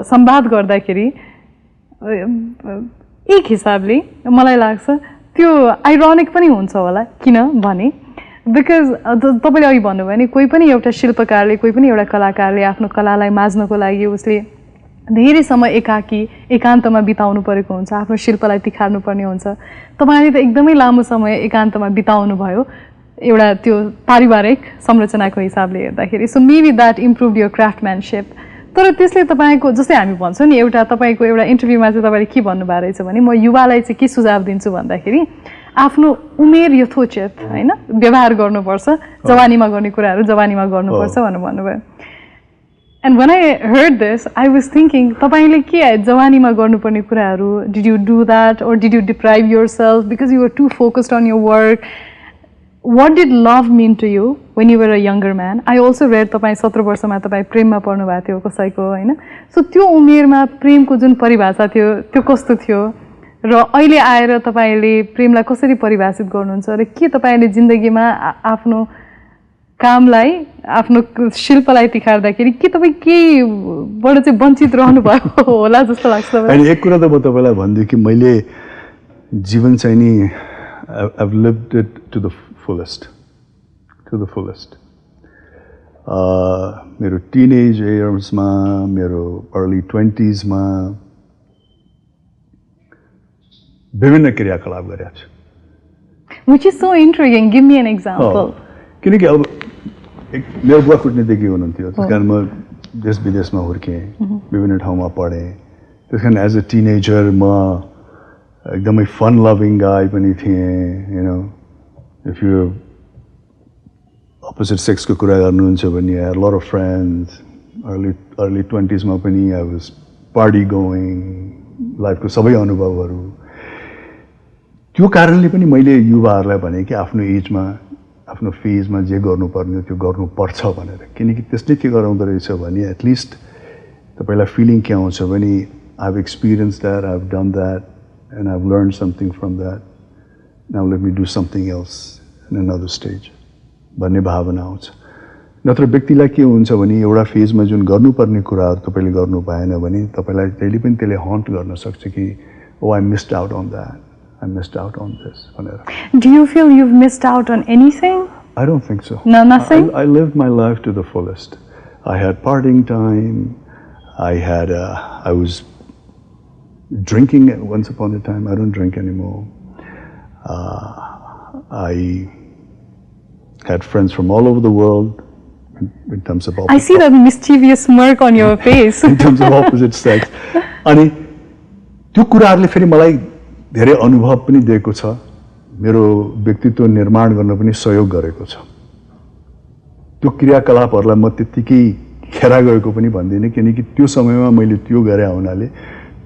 संवाद गर्दाखेरि एक हिसाबले मलाई लाग्छ त्यो आइरोनिक पनि हुन्छ होला। किन भने बिकज तपाईँले अघि भन्नुभयो नि कोही पनि एउटा शिल्पकारले, कोही पनि एउटा कलाकारले आफ्नो कलालाई माझ्नको लागि उसले धेरै समय एकान्तमा बिताउनु परेको हुन्छ, आफ्नो शिल्पलाई तिखार्नु पर्ने हुन्छ। तपाईँले त एकदमै लामो समय एकान्तमा बिताउनु भयो एउटा त्यो पारिवारिक संरचनाको हिसाबले हेर्दाखेरि। So maybe that improve your craftsmanship. तर त्यसले तपाईँको जस्तै हामी भन्छौँ नि एउटा तपाईँको एउटा इन्टरभ्यूमा चाहिँ तपाईँले के भन्नुभएको रहेछ भने म युवालाई चाहिँ के सुझाव दिन्छु भन्दाखेरि आफ्नो उमेर यथोचित हैन व्यवहार गर्नुपर्छ, जवानीमा गर्ने कुराहरू जवानीमा गर्नुपर्छ भनेर भन्नुभयो। And when I heard this I was thinking तपाईँले के जवानीमा गर्नुपर्ने कुराहरू did you do that or did you deprive yourself because you are too focused on your work? What did love mean to you when you were a younger man? I also read तपाईँ 17 वर्षमा तपाईँ प्रेममा पर्नु भएको थियो कसैको हैन। So त्यो उमेरमा प्रेमको जुन परिभाषा थियो त्यो कस्तो थियो र अहिले आएर तपाईँले प्रेमलाई कसरी परिभाषित गर्नुहुन्छ र के तपाईँले जिन्दगीमा आफ्नो कामलाई, आफ्नो शिल्पलाई तिखार्दाखेरि के तपाईँ केबाट चाहिँ वञ्चित रहनुभयो होला जस्तो लाग्छ? अनि एक कुरा त म तपाईँलाई भन्छु कि मैले जीवन चाहिँ नि I've lived it to the fullest. मेरो टिनेज इयर्समा, मेरो अर्ली 20s मा विभिन्न क्रियाकलाप गरेको छु। Which is so intriguing. Give me an example. किनकि अब मेरो बुवा कुटनीतिज्ञ हुनुहुन्थ्यो, त्यस कारण म देश विदेशमा हुर्केँ, विभिन्न ठाउँमा पढेँ। त्यस कारण एज अ टिनेजर म एकदमै फन लभिङ गाई पनि थिएँ। You know if you opposite सेक्सको कुरा गर्नुहुन्छ भने I lot of friends. Early 20s मा पनि आई वाज पार्टी गोइङ, लाइफको सबै अनुभवहरू। त्यो कारणले पनि मैले युवाहरूलाई भने कि आफ्नो एजमा, आफ्नो फेजमा जे गर्नुपर्ने त्यो गर्नुपर्छ भनेर। किनकि त्यसले के गराउँदो रहेछ भने एटलिस्ट तपाईँलाई फिलिङ के आउँछ भने I have experience that, I have done that and I've learned something from that. Now let me do something else in another stage. भन्ने भावना आउँछ। नत्र व्यक्तिलाई के हुन्छ भने एउटा फेजमा जुन गर्नुपर्ने कुराहरू तपाईँले गर्नु पाएन भने तपाईँलाई जहिले पनि त्यसले हन्ट गर्न सक्छ कि oh I missed out on that, I missed out on this भनेर। Do you feel you've missed out on anything? I don't think so. No, nothing? I lived my life to the fullest. I had partying time. I was drinking once upon a time. I don't drink anymore. I had friends from all over the world in terms of I see that mischievous smirk on your face. in terms of opposite sex. अनि त्यो कुराहरूले फेरि मलाई धेरै अनुभव पनि दिएको छ, मेरो व्यक्तित्व निर्माण गर्न पनि सहयोग गरेको छ। त्यो क्रियाकलापहरूलाई म त्यतिकै खेरा गएको पनि भन्दिनँ, किनकि त्यो समयमा मैले त्यो गरे हुनाले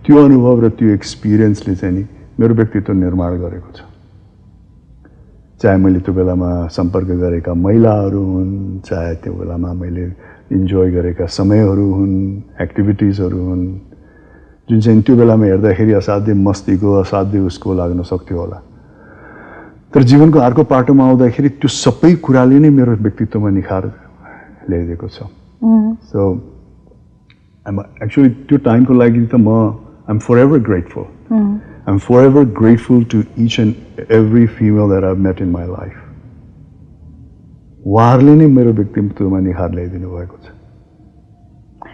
त्यो अनुभव र त्यो एक्सपिरियन्सले चाहिँ नि मेरो व्यक्तित्व निर्माण गरेको छ। चाहे मैले त्यो बेलामा सम्पर्क गरेका महिलाहरू हुन्, चाहे त्यो बेलामा मैले इन्जोय गरेका समयहरू हुन्, एक्टिभिटिजहरू हुन्, जुन चाहिँ त्यो बेलामा हेर्दाखेरि असाध्यै मस्तीको, असाध्यै उसको लाग्न सक्थ्यो होला। तर जीवनको अर्को पाटोमा आउँदाखेरि त्यो सबै कुराले नै मेरो व्यक्तित्वमा निखार ल्याइदिएको छ। सो I'm actually त्यो टाइमको लागि त I'm forever grateful. I'm forever grateful to each and every female that I've met in my life. उहाँहरूले नै मेरो व्यक्तित्वमा निखार ल्याइदिनु भएको छ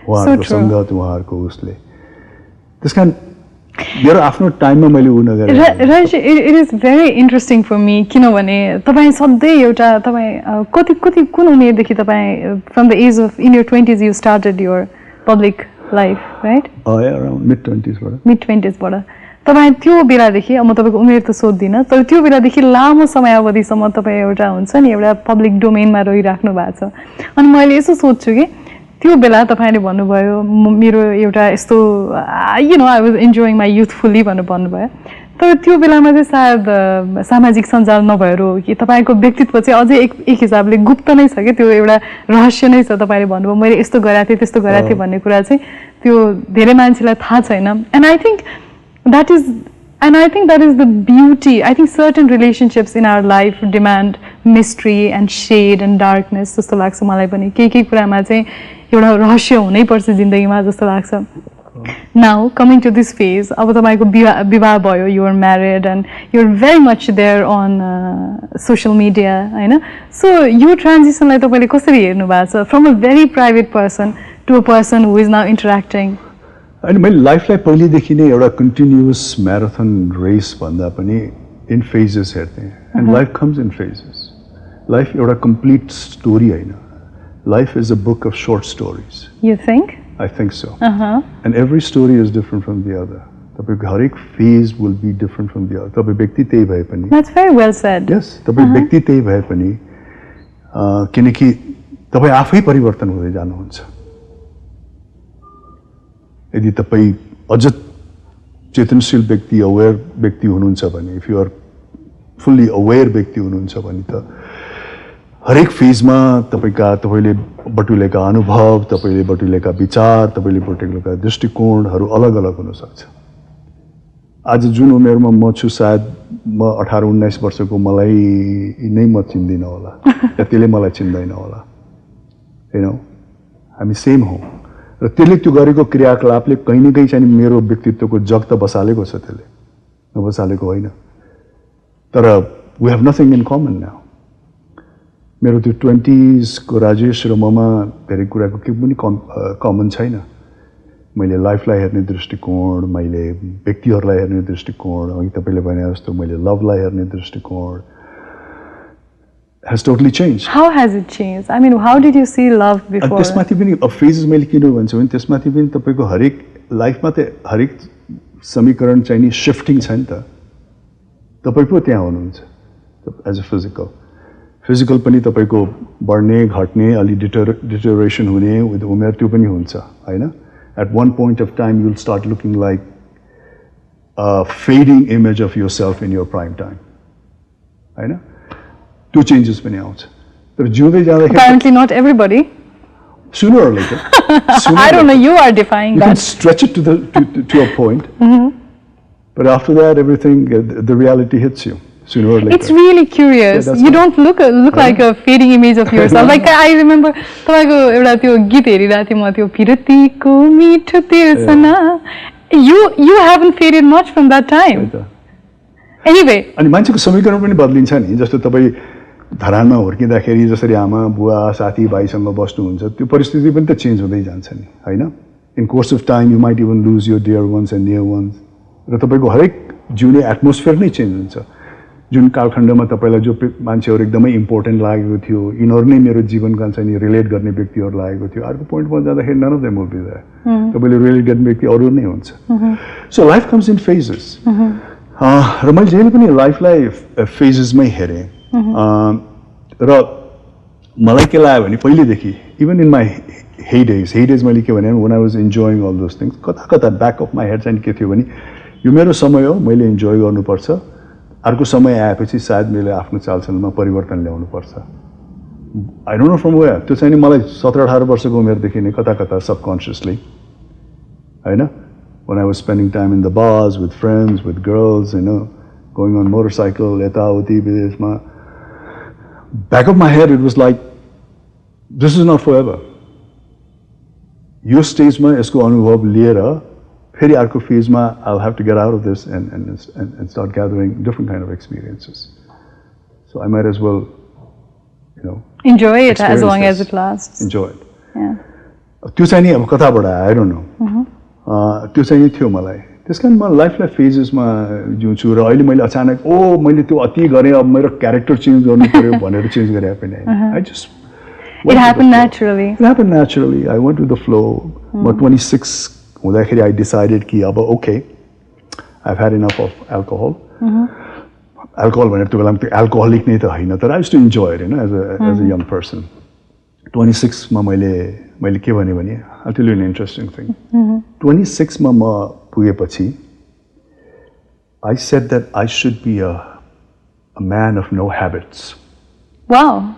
उहाँहरूको सङ्गत उहाँहरूको उसले त्यस कारण मेरो आफ्नो टाइममा मैले उ नगरे राज it is very interesting for me किनभने तपाईँ सधैँ एउटा तपाईँ कति कुन उमेरदेखि तपाईँ from the age of in your 20s you started your public life right around mid 20sबाट तपाईँ त्यो बेलादेखि म तपाईँको उमेर त सोध्दिनँ तर त्यो बेलादेखि लामो समयावधिसम्म तपाईँ एउटा हुन्छ नि एउटा पब्लिक डोमेनमा रहिराख्नु भएको छ अनि मैले यसो सोध्छु कि त्यो बेला तपाईँले भन्नुभयो मेरो एउटा यस्तो you know I was enjoying my youth fully भनेर भन्नुभयो तर त्यो बेलामा चाहिँ सायद सामाजिक सञ्जाल नभएर हो कि तपाईँको व्यक्तित्व चाहिँ अझै एक हिसाबले गुप्त नै छ कि त्यो एउटा रहस्य नै छ तपाईँले भन्नुभयो मैले यस्तो गरेको थिएँ त्यस्तो गरेको थिएँ भन्ने कुरा चाहिँ त्यो धेरै मान्छेलाई थाहा छैन and I think that is the beauty. I think certain relationships in our life demand mystery and shade and darkness जस्तो लाग्छ मलाई पनि केही कुरामा चाहिँ एउटा रहस्य हुनै पर्छ जिन्दगीमा जस्तो लाग्छ Now coming to this phase अब तपाईको विवाह भयो you are married and you're very much there on social media हैन so यो transition लाई तपाईले कसरी हेर्नु भएको छ from a very private person to a person who is now interacting अनि मैले लाइफलाई पहिलेदेखि नै एउटा कन्टिन्युअस म्याराथन रेस भन्दा पनि इन फेजेस हेर्थेँ and life comes in phases life एउटा कम्प्लिट स्टोरी होइन life is a book of short stories you think I think so and every story is different from the other तपाईँको हरेक phase will be different from the other तपाईँ व्यक्ति त्यही भए पनि that's very well said yes तपाईँ व्यक्ति त्यही भए पनि किनकि तपाईँ आफै परिवर्तन हुँदै जानुहुन्छ यदि तपाईँ अझ चेतनशील व्यक्ति अवेर व्यक्ति हुनुहुन्छ भने इफ यु आर फुल्ली अवेर व्यक्ति हुनुहुन्छ भने त हरेक फेजमा तपाईँले बटुलेका अनुभव तपाईँले बटुलेका विचार तपाईँले बटुलेका दृष्टिकोणहरू अलग अलग हुनसक्छ आज जुन उमेरमा म छु सायद म 18-19 वर्षको मलाई नै म चिन्दिनँ होला या त्यसले मलाई चिन्दैन होला हैन हामी सेम हौँ र त्यसले त्यो गरेको क्रियाकलापले कहीँ न कहीँ चाहिँ मेरो व्यक्तित्वको जग त बसालेको छ त्यसले नबसालेको होइन तर we have nothing in common now मेरो त्यो 20s को राजेश र ममा धेरै कुराको केही पनि कमन छैन मैले लाइफलाई हेर्ने दृष्टिकोण मैले व्यक्तिहरूलाई हेर्ने दृष्टिकोण अघि तपाईँले भने जस्तो मैले लभलाई हेर्ने दृष्टिकोण has totally changed. How has it changed? I mean, how did you see love before? त्यसमाथि पनि फेजेस मैले किन भन्छु भने त्यसमाथि पनि तपाईँको हरेक लाइफमा त हरेक समीकरण चाहिँ नि शिफ्टिङ छ नि त तपाईँ पो त्यहाँ हुनुहुन्छ एज अ फिजिकल पनि तपाईँको बढ्ने घट्ने अलि डिटोरेसन हुने उमेर त्यो पनि हुन्छ होइन at one point of time you'll start looking like fading image of your self in your prime time होइन त्यो चेन्जेस पनि आउँछ तर जिउँदै जाँदाखेरि apparently not everybody sooner or later I don't know you are defying you that can stretch it to a point but after that everything the reality hits you sooner or later it's really curious you don't look like a fading image of yourself like I remember तपाईको एउटा त्यो गीत हेरिरहेको थिएँ म त्यो फिरतीको मिठो तिर्सना you haven't faded much from that time anyway अनि मान्छेको समीकरण पनि बदलिन्छ नि जस्तो तपाईँ धरानमा हुर्किँदाखेरि जसरी आमा बुवा साथी भाइसँग बस्नुहुन्छ त्यो परिस्थिति पनि त चेन्ज हुँदै जान्छ नि होइन in course of time you might even lose your dear ones and near ones र तपाईँको हरेक जिउने एटमोस्फियर नै चेन्ज हुन्छ जुन कालखण्डमा तपाईँलाई जो मान्छेहरू एकदमै इम्पोर्टेन्ट लागेको थियो यिनीहरू नै मेरो जीवनका चाहिँ रिलेट गर्ने व्यक्तिहरू लागेको थियो अर्को पोइन्टमा जाँदाखेरि none of them will be there तपाईँले रिलेट गर्ने व्यक्ति अरू नै हुन्छ so life comes in phases र मैले जहिले पनि लाइफलाई फेजेसमै हेरेँ र मलाई के लाग्यो भने पहिलेदेखि इभन इन माई हेडेज मैले के भने when I was enjoying all those things कता कता ब्याक अफ माई हेड चाहिँ के थियो भने यो मेरो समय हो मैले इन्जोय गर्नुपर्छ अर्को समय आएपछि सायद मैले आफ्नो चालचलनमा परिवर्तन ल्याउनुपर्छ I don't know from where त्यो चाहिँ नि मलाई 17-18 वर्षको उमेरदेखि नै कता कता सबकन्सियसली होइन when I was spending time in the bars with friends, with girls, you know, going on motorcycle, etauti, videshma. Back of my head, it was like, this is not forever. यो स्टेजमा यसको अनुभव लिएर फेरि अर्को फेजमा I'll have to get out of this and start gathering different kind of experiences. So I might as well, you know, enjoy it as experience long this. as it lasts. Enjoy it. Yeah. त्यो चाहिँ नि अब कताबाट आयो I don't know. त्यो चाहिँ नि थियो मलाई. त्यस कारण म लाइफलाई फेजेसमा जिउँछु र अहिले मैले अचानक मैले त्यो अति गरेँ अब मेरो क्यारेक्टर चेन्ज गर्नु पर्यो भनेर चेन्ज गरे पनि हैन. I just It happened naturally. It happened naturally. I went with the flow. But 26 हुँदाखेरि I decided कि अब okay, I've had enough of alcohol. Alcohol भनेर त्यो बेलामा त्यो alcoholic नै त हैन तर I used to enjoy it, you know, as a young person. 26 मा मैले के भने I'll tell you an interesting thing. 26 मा म पुगेपछि I said that I should be a man of no habits. Wow.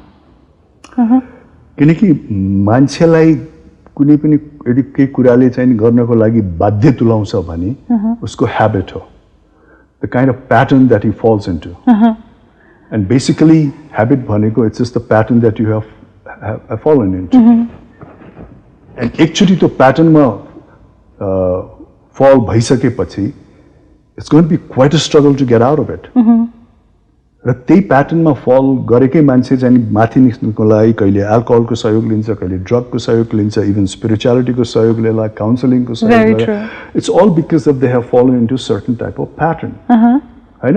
किनकि मान्छेलाई कुनै पनि यदि केही कुराले चाहिँ गर्नको लागि बाध्य तुलाउँछ भने उसको ह्याबिट हो, the kind of pattern that he falls into. And basically habit भनेको it's just the pattern that you have fallen into. And actually त्यो प्याटर्नमा fall भइसकेपछि it's going to be quite a struggle to get out of it. र त्यही प्याटर्नमा फल गरेकै मान्छे चाहिँ माथि निस्कनको लागि कहिले अल्कोहलको सहयोग लिन्छ, कहिले ड्रगको सहयोग लिन्छ, इभन स्पिरिचुअलिटीको सहयोग लिएला, काउन्सिलिङको सहयोग लिएला. It's all because of they have fallen into certain type of pattern. हैन?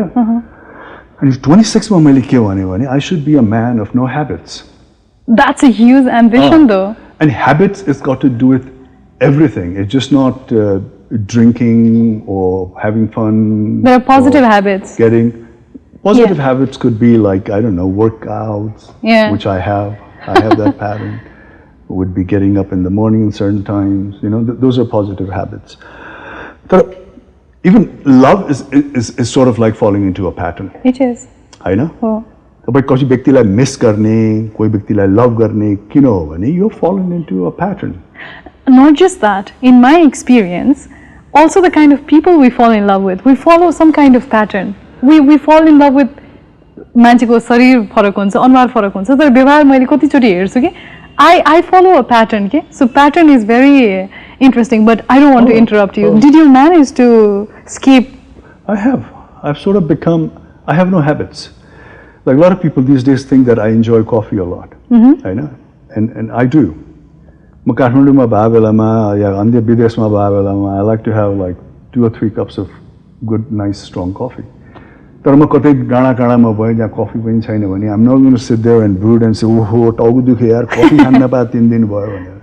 अनि 26 मा मैले के भने I should be a man of no habits. That's a huge ambition though. And habits is got to do with everything. It's just not drinking or having fun. There are positive habits. Positive habits could be like, I don't know, workouts, which I have. I have that pattern. Would be getting up in the morning in certain times. You know, those are positive habits. But even love is sort of like falling into a pattern. It is. I know. But because you व्यक्तिलाई miss गर्ने, कोही व्यक्तिलाई love गर्ने, किन हो भने you're fallen into a pattern. Not just that. In my experience, also the kind of people we fall in love with, we follow some kind of pattern. We fall in love with मान्छेको शरीर फरक हुन्छ, अनुहार फरक हुन्छ, तर व्यवहार मैले कतिचोटि हेर्छु कि I follow a pattern. So pattern is very interesting, but I don't want to interrupt you. Did you manage to escape? I have. I've sort of become, I have no habits. Like a lot of people these days think that I enjoy coffee a lot. I know. And I do. म काठमाडौँमा भए बेलामा या अन्य विदेशमा भए बेलामा I like to have like 2 or 3 cups of good, nice, strong coffee. तर म कतै डाँडा काँडामा भए जहाँ कफी पनि छैन भने I'm not going to sit there and brood and say ओहो टाउको दुखे यार कफी खान नपाए 3 दिन भयो भनेर.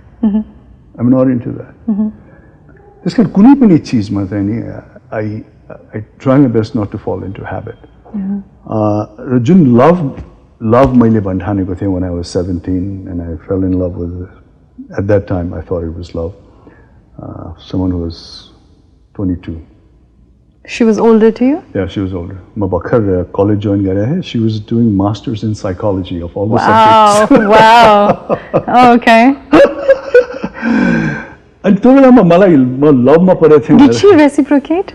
I'm not into that. त्यसकारण कुनै पनि चीजमा चाहिँ नि I try my best not to fall into habit. र जुन love मैले भन्ठानेको थिएँ when I was 17 and I fell in love with at that time I thought it was love. Someone who was 22. She was older to you? Yeah, she was older. म भर्खर college join गरेँ है. She was doing masters in psychology of all the subjects. Wow. Oh, okay. अनि त्यो बेलामा मलाई म लभमा परेको थिएँ. Did she reciprocate?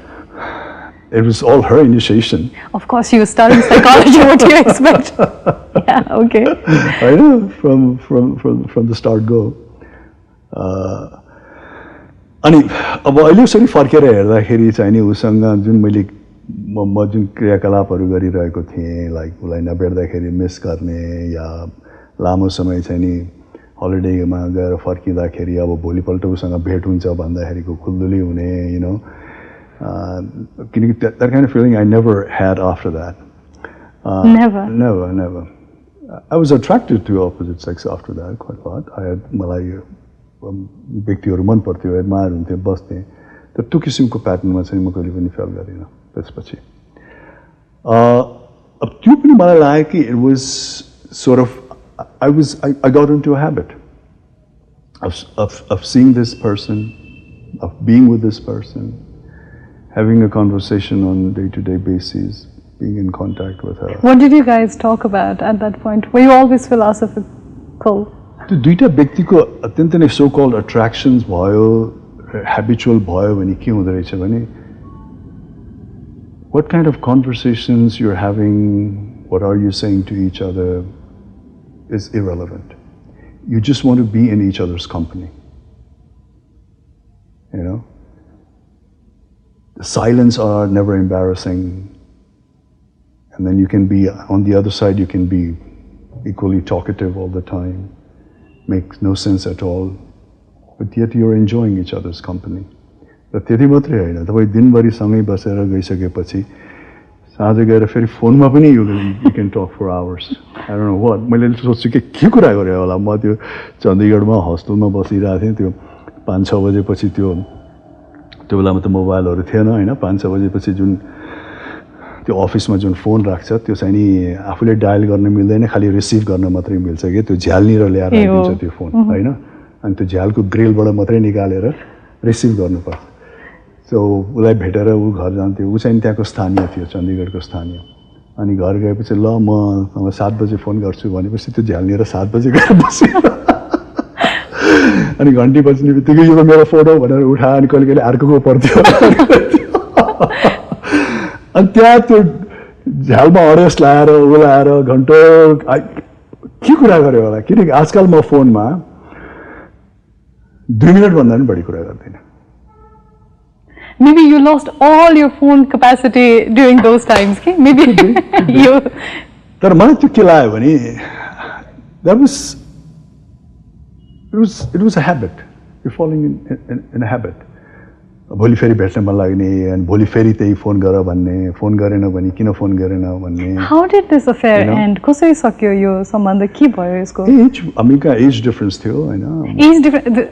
It was all her initiation. Of course, she was studying psychology. What do you expect? Yeah, okay. I know from the start go. अनि अब अहिले उसरी फर्केर हेर्दाखेरि चाहिँ नि उसँग जुन मैले म जुन क्रियाकलापहरू गरिरहेको थिएँ लाइक उसलाई नभेट्दाखेरि मिस गर्ने या लामो समय चाहिँ नि हलिडेमा गएर फर्किँदाखेरि अब भोलिपल्ट उसँग भेट हुन्छ भन्दाखेरिको खुल्दुली हुने यु नो किनकि that kind of feeling I never had after that. Never. I was attracted to opposite sex after that quite a lot. I had मलाई व्यक्तिहरू मन पर्थ्यो, एडमायर हुन्थ्यो, बस्थेँ. तर त्यो किसिमको प्याटर्नमा चाहिँ म कहिले पनि फेल गरिनँ त्यसपछि. अब त्यो पनि मलाई लाग्यो कि it was sort of I got into a habit of seeing this person, of being with this person, having a conversation on a day-to-day basis, being in contact with her. What did you guys talk about at that point? Were you always philosophical? त्यो दुईटा व्यक्तिको अत्यन्त नै so called अट्र्याक्सन्स भयो, ह्याबिचुअल भयो भने के हुँदो रहेछ भने what kind of conversations you're having, what are you saying to each other is irrelevant. You just want to be in each other's company. you know. The silence are never embarrassing. And then you can be, on the other side, you can be equally talkative all the time. Makes no sense at all. But yet you're enjoying each other's company. र त्यति मात्रै होइन तपाईँ दिनभरि सँगै बसेर गइसकेपछि साँझ गएर फेरि फोनमा पनि you can talk for hours I don't know what मैले सोच्छु कि के कुरा गरेँ होला म त्यो चण्डीगढमा हस्टेलमा बसिरहेको थिएँ त्यो 5-6 बजेपछि त्यो बेलामा त मोबाइलहरू थिएन होइन 5-6 बजेपछि जुन त्यो अफिसमा जुन फोन राख्छ त्यो चाहिँ नि आफूले डायल गर्न मिल्दैन खालि रिसिभ गर्न मात्रै मिल्छ कि त्यो झ्यालनिर ल्याएर दिन्छ त्यो फोन होइन अनि त्यो झ्यालको ग्रिलबाट मात्रै निकालेर रिसिभ गर्नुपर्छ सो उसलाई भेटेर ऊ घर जान्थ्यो ऊ चाहिँ त्यहाँको स्थानीय थियो चण्डीगढको स्थानीय अनि घर गएपछि ल म 7 बजे फोन गर्छु भनेपछि त्यो झ्यालनिर 7 बजे गएर बस्यो अनि घन्टी बज्ने बित्तिकै यो त मेरो फोन हो भनेर उठायो अनि कहिले कहिले अर्कोको पर्थ्यो अनि त्यहाँ त्यो झ्यालमा अडेस लाएर उलाएर घन्टो के कुरा गर्यो होला किनकि आजकल म फोनमा 2 मिनटभन्दा पनि बढी कुरा गर्दिनँ Maybe you lost all your phone capacity during those times. Okay? Maybe you. तर मलाई त्यो के लाग्यो भने it was a habit. You're falling in a habit. भोलि फेरि भेट्न मन लाग्ने अनि भोलि फेरि त्यही फोन गर भन्ने फोन गरेन भने किन फोन गरेन भन्ने How did this affair end? कसरी सक्यो यो सम्बन्ध के भयो यसको? एज हामीका एज डिफरेन्स थियो हैन age difference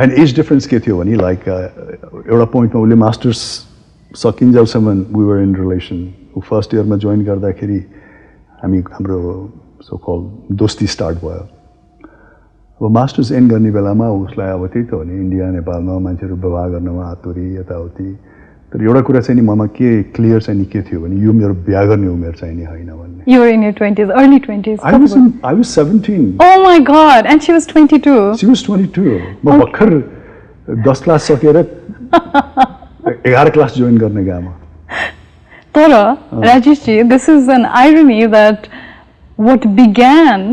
And age difference के थियो भने like एउटा पोइन्टमा उसले मास्टर्स सकिन्जेलसम्म we were in relation ऊ फर्स्ट इयरमा जोइन गर्दाखेरि हाम्रो सो कल दोस्ती स्टार्ट भयो अब मास्टर्स एन्ड गर्ने बेलामा उसलाई अब त्यही त हो नि इन्डिया नेपालमा मान्छेहरू व्यवहार गर्नमा आतुरी यताउति तर एउटा कुरा चाहिँ नि ममा के क्लियर चाहिँ नि के थियो भने यो मेरो बिहा गर्ने उमेर चाहिँ नि होइन भन्ने You were in your 20s, early 20s. I was 17. Oh my God! And she was 22. She was 22. म भर्खर 10 क्लास सकेर 11 क्लास जोइन गर्ने गामा तर Rajesh ji, this is an irony that what began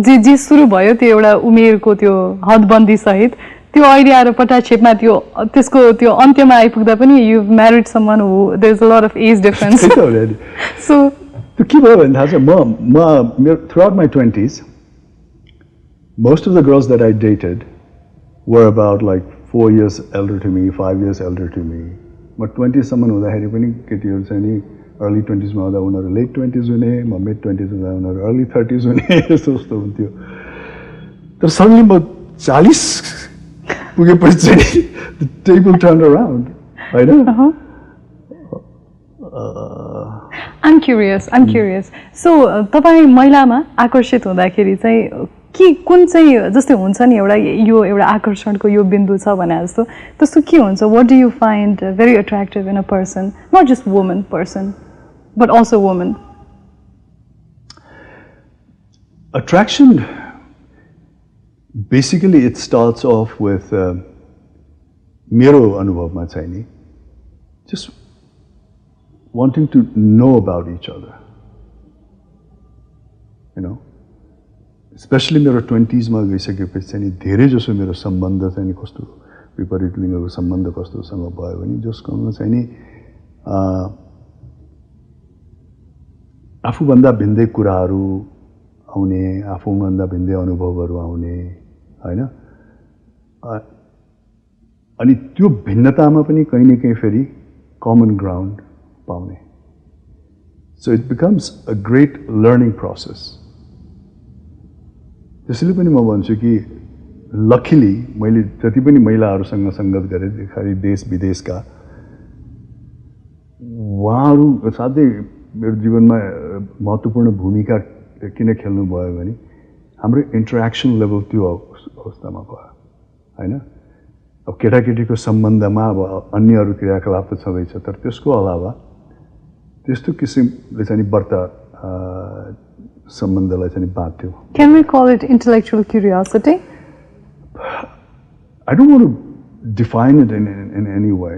जे सुरु भयो त्यो एउटा उमेरको त्यो हदबन्दी सहित त्यो अहिले आएर पटाक्षेपमा त्यसको त्यो अन्त्यमा आइपुग्दा पनि you married someone who there's a lot of age difference. So त्यो के भयो भने थाहा छ म throughout my 20s most of the girls that I dated were about like 4 years elder to me 5 years elder to me म 20 सम्म हुँदाखेरि पनि केटीहरू चाहिँ नि early 20s मा हुँदा उनीहरू late 20s हुने म mid 20s हुँदा उनीहरू early 30s हुने यस्तो हुन्थ्यो तर suddenly म 40 पुगेपछि चाहिँ the table turned around होइन I'm curious. So तपाईँ महिलामा आकर्षित हुँदाखेरि चाहिँ के कुन चाहिँ जस्तै हुन्छ नि एउटा आकर्षणको यो बिन्दु छ भने जस्तो त्यस्तो के हुन्छ what do you find very attractive in a person not just woman person but also woman attraction basically it starts off with मेरो अनुभवमा चाहिँ नि just wanting to know about each other, you know. Especially मेरो 20s मा गइसकेपछि चाहिँ नि धेरै जसो मेरो सम्बन्ध चाहिँ नि कस्तो विपरीत लिङ्गको सम्बन्ध कस्तोसँग भयो भने जसकोमा चाहिँ नि आफूभन्दा भिन्दै कुराहरू आउने आफूभन्दा भिन्दै अनुभवहरू आउने हैन अनि त्यो भिन्नतामा पनि कहीं न कहीं फेरि कमन ग्राउन्ड पाउने so it becomes a great learning process त्यसैले पनि म भन्छु कि लकीली मैले जति पनि महिलाहरूसँग संगत गरे खाली देश विदेशका उहाँहरू साथै मेरो जीवनमा महत्त्वपूर्ण भूमिका किन खेल्नु भयो भने हाम्रो इन्टरेक्सन लेभल त्यो अवस्थामा भयो हैन अब केटाकेटीको सम्बन्धमा अब अन्य अरू क्रियाकलाप त छँदैछ तर त्यसको अलावा त्यस्तो किसिमले चाहिँ बढ्ता सम्बन्धलाई चाहिँ बाँध्यो Can we call it intellectual curiosity? I don't want to define it in any way.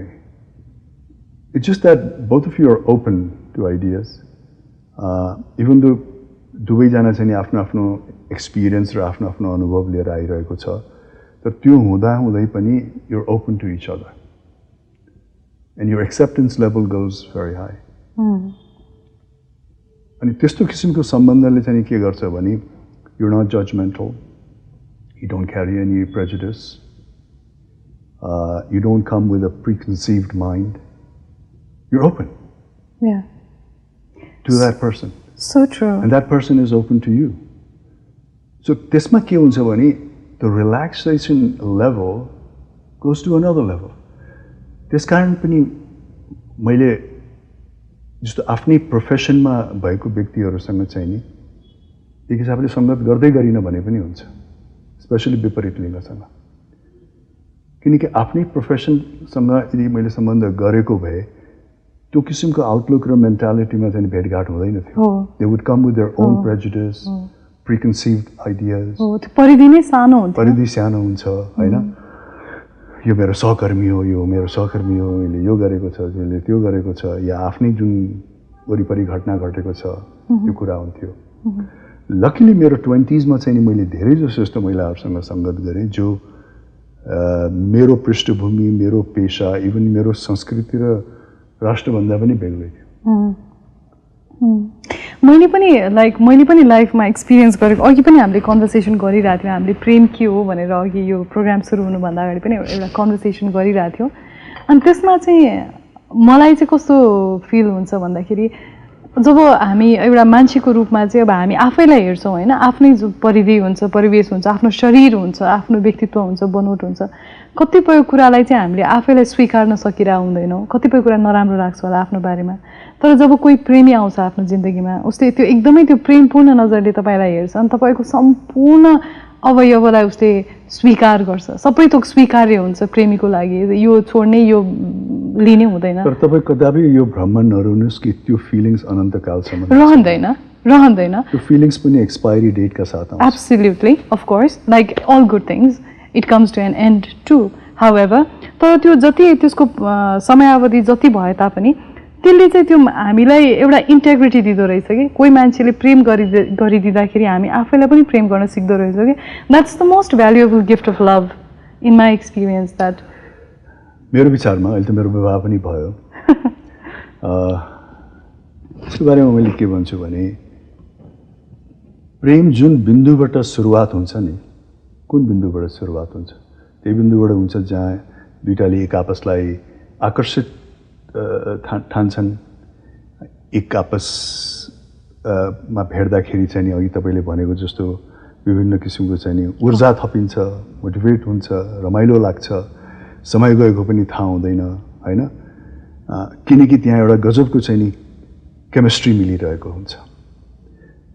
It's just that both of you are open to ideas. Even though दुवैजना चाहिँ आफ्नो आफ्नो एक्सपिरियन्स र आफ्नो आफ्नो अनुभव लिएर आइरहेको छ तर त्यो हुँदा हुँदै पनि you're open to each other. And your acceptance level goes very high. अनि त्यस्तो किसिमको सम्बन्धले चाहिँ के गर्छ भने you're not judgmental, you don't carry any prejudice, you don't come with a preconceived mind, you're open to that person. So true. And that person is open to you. So त्यसमा के हुन्छ भने the relaxation level goes to another level. त्यसकारण पनि मैले जस्तो आफ्नै प्रोफेसनमा भएको व्यक्तिहरूसँग चाहिँ नि एक हिसाबले संगत गर्दै गरिन भने पनि हुन्छ, स्पेशली विपरीत लिङ्गसँग, किनकि आफ्नै प्रोफेसनसँग यदि मैले सम्बन्ध गरेको भए त्यो किसिमको आउटलुक र मेन्टालिटीमा चाहिँ भेटघाट हुँदैन थियो. They would come with their own prejudice, preconceived ideas. परिधि नै सानो हुन्छ, परिधि सानो हुन्छ हैन. यो मेरो सहकर्मी हो, यो मेरो सहकर्मी हो, यसले यो गरेको छ, यसले त्यो गरेको छ, या आफ्नै जुन वरिपरि घटना घटेको छ त्यो कुरा हुन्थ्यो. लकिली मेरो 20s मा चाहिँ मैले धेरै जसो यस्तो महिलाहरूसँग संगत गरेँ जो मेरो पृष्ठभूमि, मेरो पेशा, इभन मेरो संस्कृति र राष्ट्रभन्दा पनि बेग्लै थियो. मैले पनि लाइफमा एक्सपिरियन्स गरेको, अघि पनि हामीले कन्भर्सेसन गरिरहेको थियौँ, हामीले प्रेम के हो भनेर अघि यो प्रोग्राम सुरु हुनुभन्दा अगाडि पनि एउटा कन्भर्सेसन गरिरहेको थियौँ. अनि त्यसमा चाहिँ मलाई चाहिँ कस्तो फिल हुन्छ भन्दाखेरि जब हामी एउटा मान्छेको रूपमा चाहिँ अब हामी आफैलाई हेर्छौँ होइन, आफ्नै जो परिधि हुन्छ, परिवेश हुन्छ, आफ्नो शरीर हुन्छ, आफ्नो व्यक्तित्व हुन्छ, बनोट हुन्छ, कतिपय कुरालाई चाहिँ हामीले आफैलाई स्वीकार्न सकिरह हुँदैनौँ. कतिपय कुरा नराम्रो लाग्छ होला आफ्नो बारेमा, तर जब कोही प्रेमी आउँछ आफ्नो जिन्दगीमा उसले त्यो एकदमै त्यो प्रेमपूर्ण नजरले तपाईँलाई हेर्छ अनि तपाईँको सम्पूर्ण अवयवलाई उसले स्वीकार गर्छ. सबै थोक स्वीकार्य हुन्छ प्रेमीको लागि, यो छोड्ने यो लिने हुँदैन. तर तपाईँ कदापि यो भ्रम नहुनुहोस् कि त्यो फिलिङ्स अनन्तकालसम्म रहँदैन. त्यो फिलिङ्स पनि एक्सपायरी डेटका साथ आउँछ. Absolutely, of course, like all good things it comes to an end too. However तर त्यो जति त्यसको समयावधि जति भए तापनि त्यसले चाहिँ त्यो हामीलाई एउटा इन्टेग्रिटी दिँदो रहेछ कि कोही मान्छेले प्रेम गरिदिँदाखेरि हामी आफैलाई पनि प्रेम गर्न सिक्दो रहेछ कि. That's the most valuable gift of love in my experience. That मेरो विचारमा अहिले त मेरो विवाह पनि भयो. यसको बारेमा मैले के भन्छु भने प्रेम जुन बिन्दुबाट सुरुवात हुन्छ नि, कुन बिन्दुबाट सुरुवात हुन्छ, त्यही बिन्दुबाट हुन्छ जहाँ दुईटाले एक आपसलाई आकर्षित ठान्छन्. एक आपसमा भेट्दाखेरि चाहिँ नि अघि तपाईँले भनेको जस्तो विभिन्न किसिमको चाहिँ नि ऊर्जा थपिन्छ, मोटिभेट हुन्छ, रमाइलो लाग्छ, समय गएको पनि थाहा हुँदैन होइन, किनकि त्यहाँ एउटा गजबको चाहिँ नि केमिस्ट्री मिलिरहेको हुन्छ.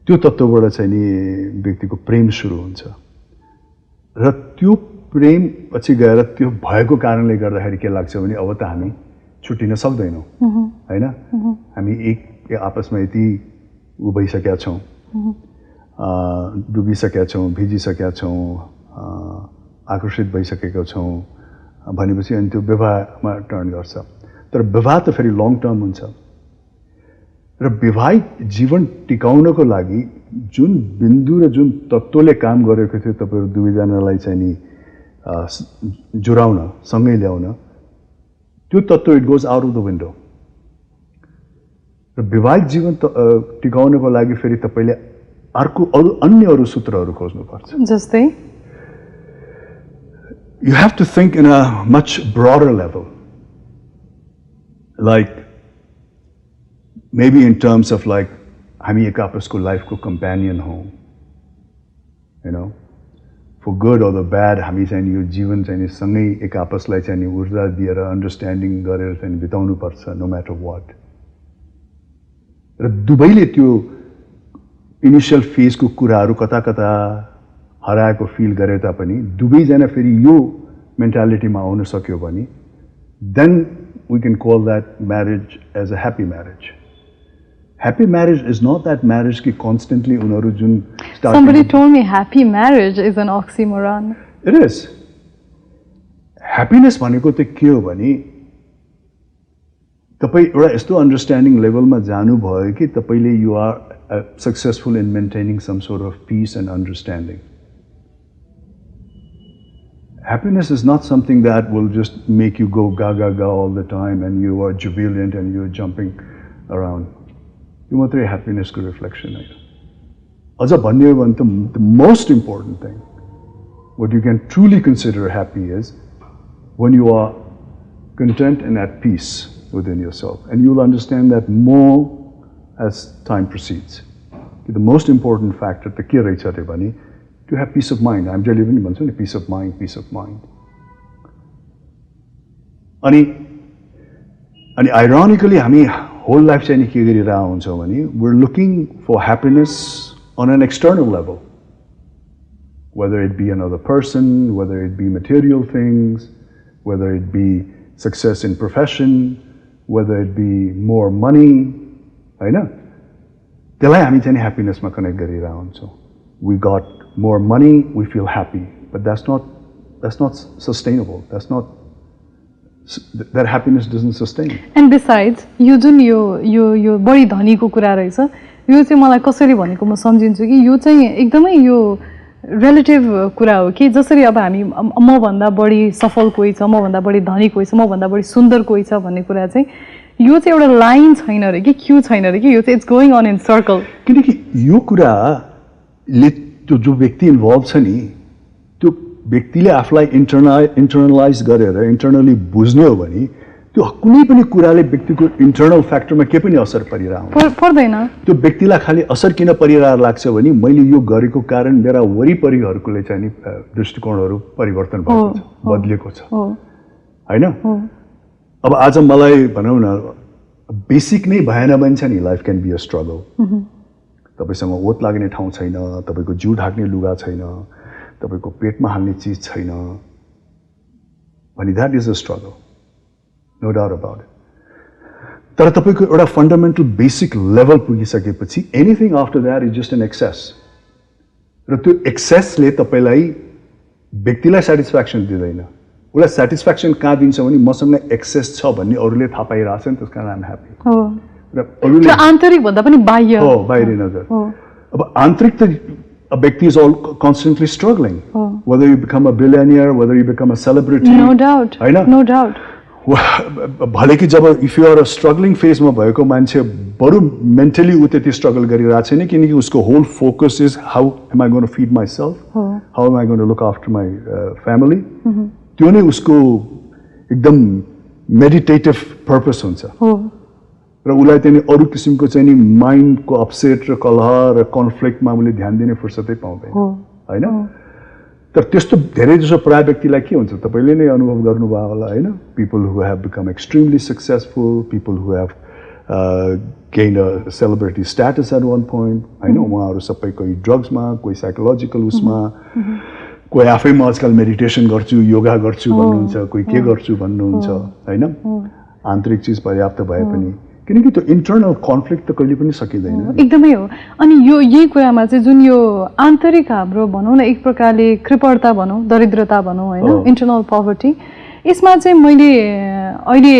त्यो तत्त्वबाट चाहिँ नि व्यक्तिको प्रेम सुरु हुन्छ र त्यो प्रेम पछि गएर त्यो भएको कारणले गर्दाखेरि के लाग्छ भने अब त हामी छुट्टिन सक्दैनौँ होइन. हामी एक आपसमा यति उ भइसकेका छौँ, डुबिसकेका छौँ, भिजिसकेका छौँ, आकर्षित भइसकेका छौँ भनेपछि अनि त्यो विवाहमा टर्न गर्छ. तर विवाह त फेरि लङ टर्म हुन्छ र वैवाहिक जीवन टिकाउनको लागि जुन बिन्दु र जुन तत्त्वले काम गरेको थियो तपाईँहरू दुवैजनालाई चाहिँ नि जोडाउन, सँगै ल्याउन, त्यो तत्त्व it goes out of the window. र वैवाहिक जीवन टिकाउनको लागि फेरि तपाईँले अन्य अरू सूत्रहरू खोज्नुपर्छ. जस्तै you have to think in a much broader level, like maybe in terms of like हामी एक आपसको लाइफको कम्पेनियन हौँ, you know, for good or the bad हामी चाहिँ यो जीवन चाहिँ सँगै एक आपसलाई चाहिँ ऊर्जा दिएर अन्डरस्ट्यान्डिङ गरेर चाहिँ बिताउनु पर्छ नो म्याटर वाट. र दुवैले त्यो इनिसियल फेजको कुराहरू कता कता हराएको फिल गरे तापनि दुवैजना फेरि यो मेन्टालिटीमा आउन सक्यो भने then we can call that marriage as a happy marriage. Happy marriage is not that marriage ki constantly unaru jun starting. Somebody told me happy marriage is an oxymoron. It is. Happiness bhaneko ta ke ho bhani tapai euta yesto understanding level ma janu bhayo ki tapaile you are successful in maintaining some sort of peace and understanding. happiness is not something that will just make you go gaga ga all the time and you are jubilant and you're jumping around. You want to happiness ko reflection. Aja bhanne ho भने the most important thing, what you can truly consider happy is when you are content and at peace within yourself. And you'll understand that more as time proceeds. The most important factor त के रहेछ त भने to have peace of mind. I'm जहिले पनि भन्छु नि peace of mind, peace of mind. अनि ironically हामी whole life चाहिँ नि के गरिरहेको हुन्छौँ भने we're looking for happiness on an external level. Whether it be another person, whether it be material things, whether it be success in profession, whether it be more money, हैन? त्यसलाई हामी चाहिँ happiness मा connect गरिरहेको हुन्छौँ. We got more money, we feel happy, but that's not sustainable. That happiness doesn't sustain. And besides, यो जुन यो बढी धनीको कुरा रहेछ, यो चाहिँ मलाई कसरी भनेको म सम्झिन्छु कि यो चाहिँ एकदमै यो रिलेटिभ कुरा हो कि जसरी अब हामी म भन्दा बढी सफल कोही छ, म भन्दा बढी धनी कोही छ, म भन्दा बढी सुन्दर कोही छ भन्ने कुरा चाहिँ यो चाहिँ एउटा लाइन छैन रे कि क्यू छैन रे कि यो चाहिँ it's going on in circle. किनकि यो कुराले त्यो जो व्यक्ति इन्भल्भ छ नि त्यो व्यक्तिले आफूलाई इन्टर्नलाइज गरेर इन्टर्नली बुझ्ने हो भने त्यो कुनै पनि कुराले व्यक्तिको इन्टर्नल फ्याक्टरमा के पनि असर परिरहेको पर्दैन. त्यो व्यक्तिलाई खालि असर किन परिरहेको लाग्छ भने मैले यो गरेको कारण मेरा वरिपरिहरुकोले चाहिँ नि दृष्टिकोणहरु परिवर्तन भएको छ, बदलेको छ. हैन? अब आज मलाई भनौं न बेसिक नै भएन भने चाहिँ नि life can be a struggle. तपाईसँग ओत लाग्ने ठाउँ छैन, तपाईको जिउ ढाक्ने लुगा छैन, तपाईको पेटमा हाल्ने चीज छैन भने that is a struggle. No doubt about it. तर तपाईको एउटा फन्डामेन्टल बेसिक लेभल पुगिसकेपछि anything after that is just an excess. र त्यो एक्सेसले तपाईलाई व्यक्तिलाई स्याटिस्फ्याक्सन दिदैन. उलाई स्याटिस्फ्याक्सन कहाँ दिन्छ भने मसँग एक्सेस छ भन्ने अरूले थाहा पाइरहेछ नि, त्यसकारण आइ एम ह्यापी. हो. र अरूले आन्तरिक भन्दा पनि बाह्य. हो, बाहिरी नजर. अब आन्तरिक त a व्यक्ति is all constantly struggling. Whether you become a billionaire, whether you become a celebrity. No doubt. No doubt. भले कि जब if you are a struggling फेजमा भएको मान्छे बरु मेन्टली उ त्यति स्ट्रगल गरिरहेको छैन किनकि उसको whole focus is how am I going to feed my self, how am I going to look after my family. त्यो नै उसको एकदम मेडिटेटिभ पर्पस हुन्छ. र उसलाई त्यहाँनि अरू किसिमको चाहिँ नि माइन्डको अपसेट र कलह र कन्फ्लिक्टमा उसले ध्यान दिने फुर्सदै पाउँदैन. होइन? तर त्यस्तो धेरै जसो प्राय व्यक्तिलाई के हुन्छ तपाईले नै अनुभव गर्नुभयो होला हैन. People who have become extremely successful, people who have gained a celebrity status at one point हैन. उहाँहरू सबै कोही ड्रग्समा, कोही साइकोलोजिकल उसमा, कोही आफैमा आजकल मेडिटेसन गर्छु, योगा गर्छु भन्नुहुन्छ, कोही के गर्छु भन्नुहुन्छ हैन. आन्तरिक चिज पर्याप्त भए पनि किनकि त्यो इन्टर्नल कन्फ्लिक्ट त कहिले पनि सकिँदैन. एकदमै हो. अनि यही कुरामा चाहिँ जुन यो आन्तरिक हाम्रो भनौँ न एक प्रकारले कृपणता भनौँ, दरिद्रता भनौँ होइन, इन्टर्नल पवर्टी, यसमा चाहिँ मैले अहिले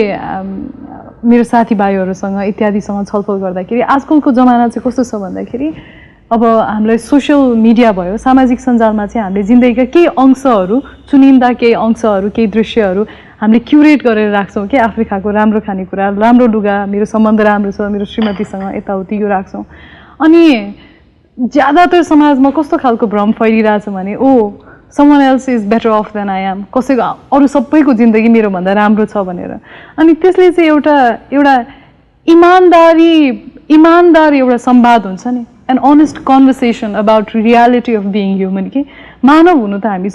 मेरो साथीभाइहरूसँग इत्यादिसँग छलफल गर्दाखेरि आजकलको जमाना चाहिँ कस्तो छ भन्दाखेरि अब हामीलाई सोसियल मिडिया भयो, सामाजिक सञ्जालमा चाहिँ हामीले जिन्दगीका केही अंशहरू, चुनिन्दा केही अंशहरू, केही दृश्यहरू हामीले क्युरेट गरेर राख्छौँ कि आफूले खाएको राम्रो खानेकुरा, राम्रो लुगा, मेरो सम्बन्ध राम्रो छ, मेरो श्रीमतीसँग यताउति यो राख्छौँ. अनि ज्यादातर समाजमा कस्तो खालको भ्रम फैलिरहेछ भने someone else is better off than I am, कसैको अरू सबैको जिन्दगी मेरो भन्दा राम्रो छ भनेर. अनि त्यसले चाहिँ एउटा इमानदार एउटा संवाद हुन्छ नि, an honest conversation about reality of being human. कि मानव हुनु त हामी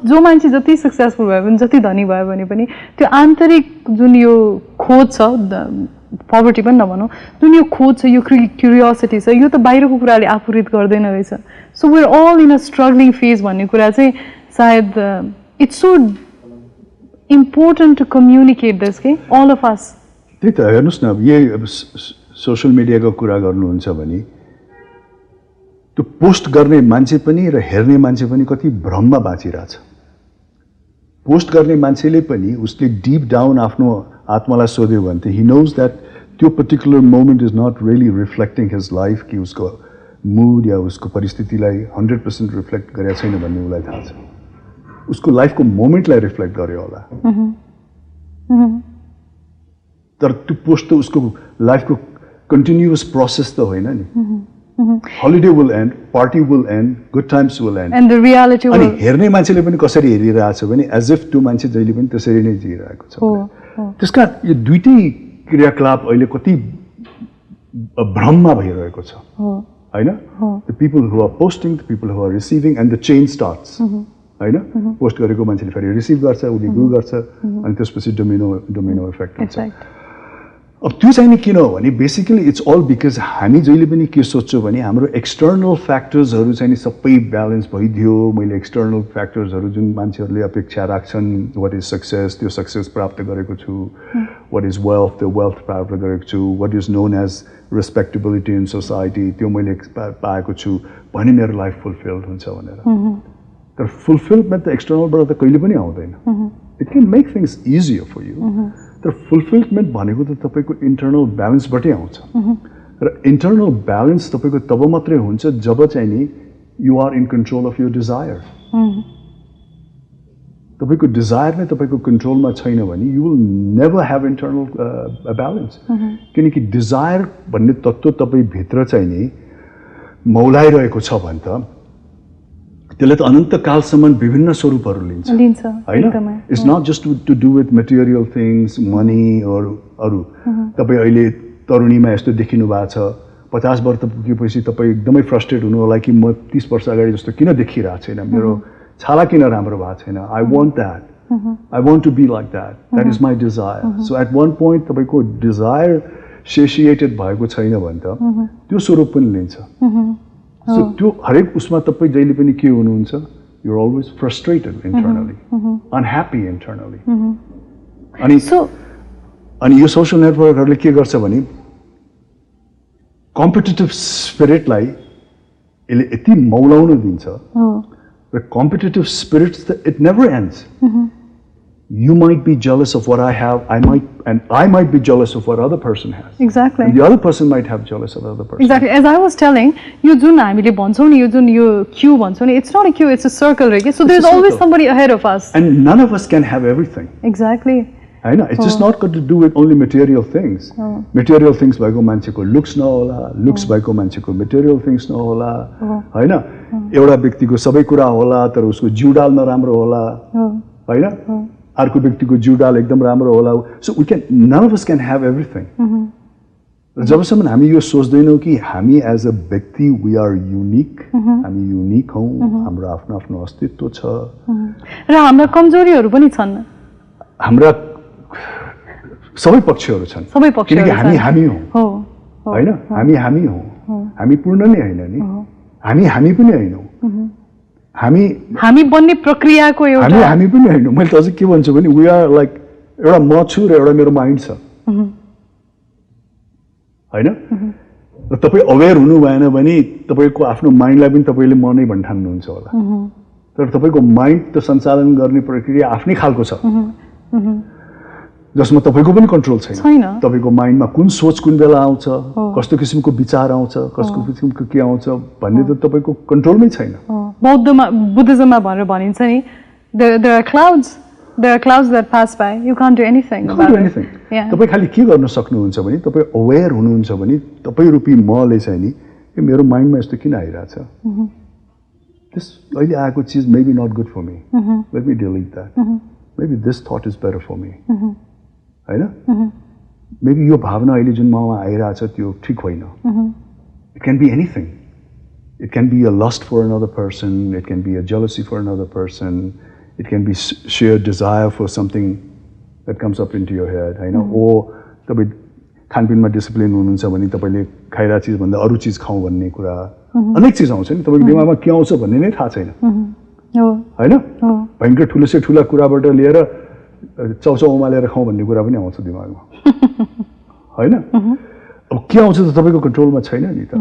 जो मान्छे जति सक्सेसफुल भयो भने, जति धनी भयो भने पनि त्यो आन्तरिक जुन यो खोज छ, पवर्टी पनि नभनौँ, जुन यो खोज छ, यो क्युरियोसिटी छ, यो त बाहिरको कुराले आपूरित गर्दैन रहेछ. So we are all in a struggling phase भन्ने कुरा चाहिँ सायद it's so important to communicate this के अल अफ अस. त्यही त हेर्नुहोस् न, यही सोसियल मिडियाको कुरा गर्नुहुन्छ भने त्यो पोस्ट गर्ने मान्छे पनि र हेर्ने मान्छे पनि कति भ्रममा बाँचिरहेछ. पोस्ट गर्ने मान्छेले पनि उसले डिप डाउन आफ्नो आत्मालाई सोध्यो भने त ही नोज द्याट त्यो particular moment is not really reflecting his life, कि उसको मुड या उसको परिस्थितिलाई 100% रिफ्लेक्ट गरेको छैन भन्ने उसलाई थाहा छ. उसको लाइफको मोमेन्टलाई रिफ्लेक्ट गर्यो होला तर त्यो पोस्ट त उसको लाइफको कन्टिन्युअस प्रोसेस त होइन नि holiday will and party will and good times will and And the reality अनि will... हेर्ने मान्छेले पनि कसरी हेरिरहेको छ भने एज इफ त्यो मान्छे जहिले पनि त्यसरी नै जिइरहेको छ त्यसका यो दुईटै क्रियाकलाप अहिले कति भ्रममा भइरहेको छ होइन the people who are posting the people who are receiving and the chain starts होइन पोस्ट गरेको मान्छेले फेरि रिसिभ गर्छ उसले गो गर्छ अनि त्यसपछि डोमिनो इफेक्ट हुन्छ अब त्यो चाहिँ नि किन हो भने बेसिकली इट्स अल बिकज हामी जहिले पनि के सोच्छौँ भने हाम्रो एक्सटर्नल फ्याक्टर्सहरू चाहिँ नि सबै ब्यालेन्स भइदियो मैले एक्सटर्नल फ्याक्टर्सहरू जुन मान्छेहरूले अपेक्षा राख्छन् वाट इज सक्सेस त्यो सक्सेस प्राप्त गरेको छु वाट इज वेल्थ त्यो वेल्थ प्राप्त गरेको छु what is known as respectability in society त्यो मैले पाएको छु भने मेरो लाइफ फुलफिल्ड हुन्छ भनेर तर फुलफिलमेन्ट त एक्सटर्नलबाट त कहिले पनि आउँदैन it can make things easier for you तर फुलफिलमेन्ट भनेको त तपाईँको इन्टर्नल ब्यालेन्सबाटै आउँछ र इन्टर्नल ब्यालेन्स तपाईँको तब मात्रै हुन्छ जब चाहिँ नि you are in control of your desire तपाईँको डिजायर नै तपाईँको कन्ट्रोलमा छैन भने you will never have internal balance किनकि डिजायर भन्ने तत्त्व तपाईँभित्र चाहिँ नि मौलाइरहेको छ भने त त्यसले त अनन्तकालसम्म विभिन्न स्वरूपहरू लिन्छ होइन it's not just to do with material things money अरू तपाईँ अहिले तरुणीमा यस्तो देखिनु भएको छ 50 वर्ष पुगेपछि तपाईँ एकदमै फ्रस्ट्रेट हुनु होला कि म 30 वर्ष अगाडि जस्तो किन देखिरहेको छैन मेरो छाला किन राम्रो भएको छैन I want that I want to be like that is my desire so at one point तपाईँको डिजायर सेसिएटेड भएको छैन भने त त्यो स्वरूप पनि लिन्छ सो त्यो हरेक उसमा तपाईँ जहिले पनि के हुनुहुन्छ you are always frustrated internally unhappy internally अनि यो सोसियल नेटवर्कहरूले के गर्छ भने कम्पिटिटिभ स्पिरिटलाई यसले यति मौलाउन दिन्छ र कम्पिटिटिभ स्पिरिट्स त it never ends you might be jealous of what I have, I might be jealous of what other person has. Exactly. And the other person might have jealous of the other person. Exactly. As I was telling, you jun हामीले भन्छौँ नि यो जुन यो queue भन्छौँ नि it's not a queue, it's a circle, right? So there's always somebody ahead of us. And none of us can have everything. Exactly. I know. It's just not got to do with only material things. Material things भएको मान्छेको looks नहोला, looks भएको मान्छेको material things नहोला, हैन? एउटा व्यक्तिको सबै कुरा होला तर उसको जिउडाल नराम्रो होला, हैन? अर्को व्यक्तिको जिउडाल एकदम राम्रो होला so we can none of us can have everything जबसम्म हामी यो सोच्दैनौँ कि हामी एज अ व्यक्ति वी आर युनिक हामी युनिक हौँ हाम्रो आफ्नो आफ्नो अस्तित्व छ र हाम्रा कमजोरीहरू पनि छन् हाम्रा सबै पक्षहरू छन् किनकि हामी हामी हौँ होइन हामी हौँ हामी पूर्ण नै होइन नि हामी पनि होइनौँ हामी बन्ने प्रक्रियाको एउटा हामी पनि हैन मैले त अझै के भन्छु भने वी आर लाइक एउटा म छु र एउटा मेरो माइन्ड छ हैन र तपाईँ अवेयर हुनु भएन भने तपाईको आफ्नो माइन्डलाई पनि तपाईले म नै भन्ठान्नुहुन्छ होला तर तपाईको माइन्ड त सञ्चालन गर्ने प्रक्रिया आफ्नै खालको छ जसमा तपाईको पनि कन्ट्रोल छैन तपाईको माइन्डमा कुन सोच कुन बेला आउँछ कस्तो किसिमको विचार आउँछ कस्तो किसिमको के आउँछ भन्ने त तपाईको कन्ट्रोलमै छैन बुद्धिज्ममा भनेर भनिन्छ नि there are clouds that pass by you can't do anything about it तपाई खाली के गर्न सक्नुहुन्छ भने तपाई अवेयर हुनुहुन्छ भने तपाई रूपी मले चाहिँ नि यो मेरो माइन्डमा यस्तो किन आइराछ this अहिले आएको चीज maybe not good for me let me delete that maybe this thought is better for me हैन maybe यो भावना अहिले जुन ममा आइराछ त्यो ठीक होइन it can be anything it can be a lust for another person it can be a jealousy for another person it can be sheer desire for something that comes up into your head हैन ओ तपाई खानपिनमा discipline हुनुहुन्छ भने तपाईले खाइरा चीज भन्दा अरु चीज खाऊ भन्ने कुरा अनेक चीज आउँछ नि तपाईको दिमागमा के आउँछ भन्ने नै थाहा छैन हैन भयंकर ठुलो से ठुला कुराबाट लिएर चौचौ उमालेर खाऊ भन्ने कुरा पनि आउँछ दिमागमा हैन अब के आउँछ त तपाईको कन्ट्रोलमा छैन नि त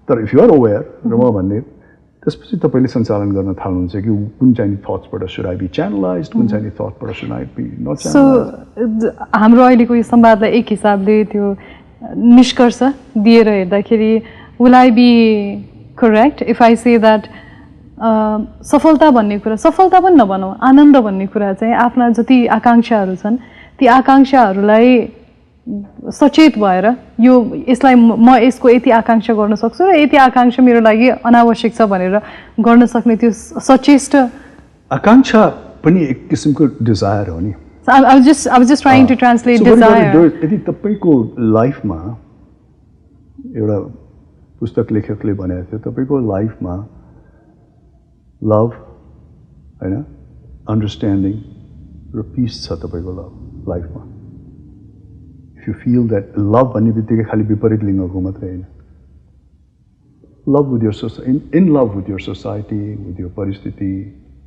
तर इफ यु आर अवेयर र म भन्ने त्यसपछि तपाईले सञ्चालन गर्न थाल्नुहुन्छ कि कुन चाहिँ थट्सबाट शुड आई बी च्यानलाइज्ड कुन चाहिँ थट्सबाट should I be not channelised so हाम्रो अहिलेको यो संवादलाई एक हिसाबले त्यो निष्कर्ष दिएर हेर्दाखेरि will I be correct if I say that सफलता भन्ने कुरा सफलता पनि नभनौँ आनन्द भन्ने कुरा चाहिँ आफ्ना जति आकाङ्क्षाहरू छन् ती आकाङ्क्षाहरूलाई सचेत भएर यो यसलाई म यसको यति आकाङ्क्षा गर्न सक्छु र यति आकाङ्क्षा मेरो लागि अनावश्यक छ भनेर गर्न सक्ने त्यो सचेष्ट आकाङ्क्षा पनि एक किसिमको डिजायर हो नि I was just trying to translate desire. यदि तपाईको लाइफमा एउटा पुस्तक लेखकले भनेको थियो तपाईको लाइफमा लभ हैन अन्डरस्ट्यान्डिङ र पिस छ तपाईको लाइफमा if you feel that love भन्ने बित्तिकै खालि विपरीत लिङ्गको मात्रै होइन love with your society in love with your society with your परिस्थिति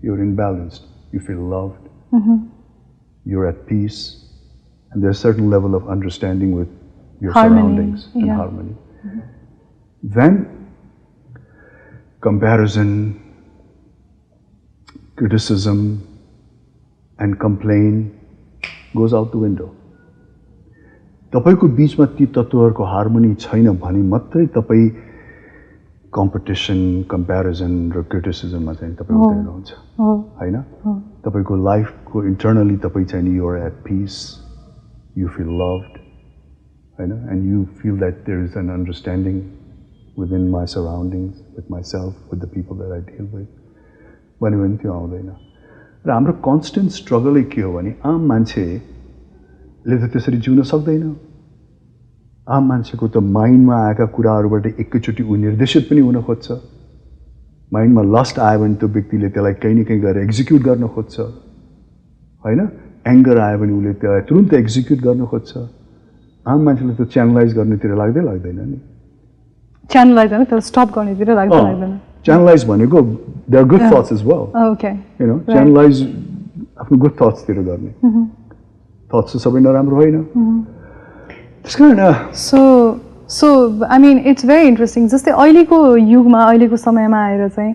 you're imbalanced you feel loved you're at peace, and there's a certain level of understanding with your surroundings and harmony. Then comparison, criticism, and complain goes out the window. तपाईको बीचमा ती तत्त्वहरुको harmony छैन भने मात्रै तपाई competition comparison र क्रिटिसिजममा चाहिँ तपाई उत्रनुहुन्छ हैन तपाईको लाइफको इन्टरनली तपाई चाहिँ you are at peace you feel loved हैन and you feel that there is an understanding within my surroundings with myself with the people that I deal with भन्यो भने त्यो आउँदैन र हाम्रो कन्स्टेन्ट स्ट्रगलै के हो भने आम मान्छेले त त्यसरी जिउन सक्दैन आम मान्छेको त माइन्डमा आएका कुराहरूबाट एकैचोटि ऊ निर्देशित पनि हुन खोज्छ माइन्डमा लस्ट आयो भने त्यो व्यक्तिले त्यसलाई कहीँ न कहीँ गएर एक्जिक्युट गर्न खोज्छ होइन एङ्गर आयो भने उसले त्यसलाई तुरुन्त एक्जिक्युट गर्न खोज्छ आम मान्छेले त्यो च्यानलाइज गर्नेतिर लाग्दैन नि च्यानलाइज होइन त्यसलाई स्टप गर्नेतिर लाग्दैन च्यानलाइज भनेको they are good thoughts as well okay you know channelise आफ्नो गुड थट्सतिर गर्ने थट्स सबै नराम्रो होइन So I mean it's very interesting जस्तै अहिलेको युगमा अहिलेको समयमा आएर चाहिँ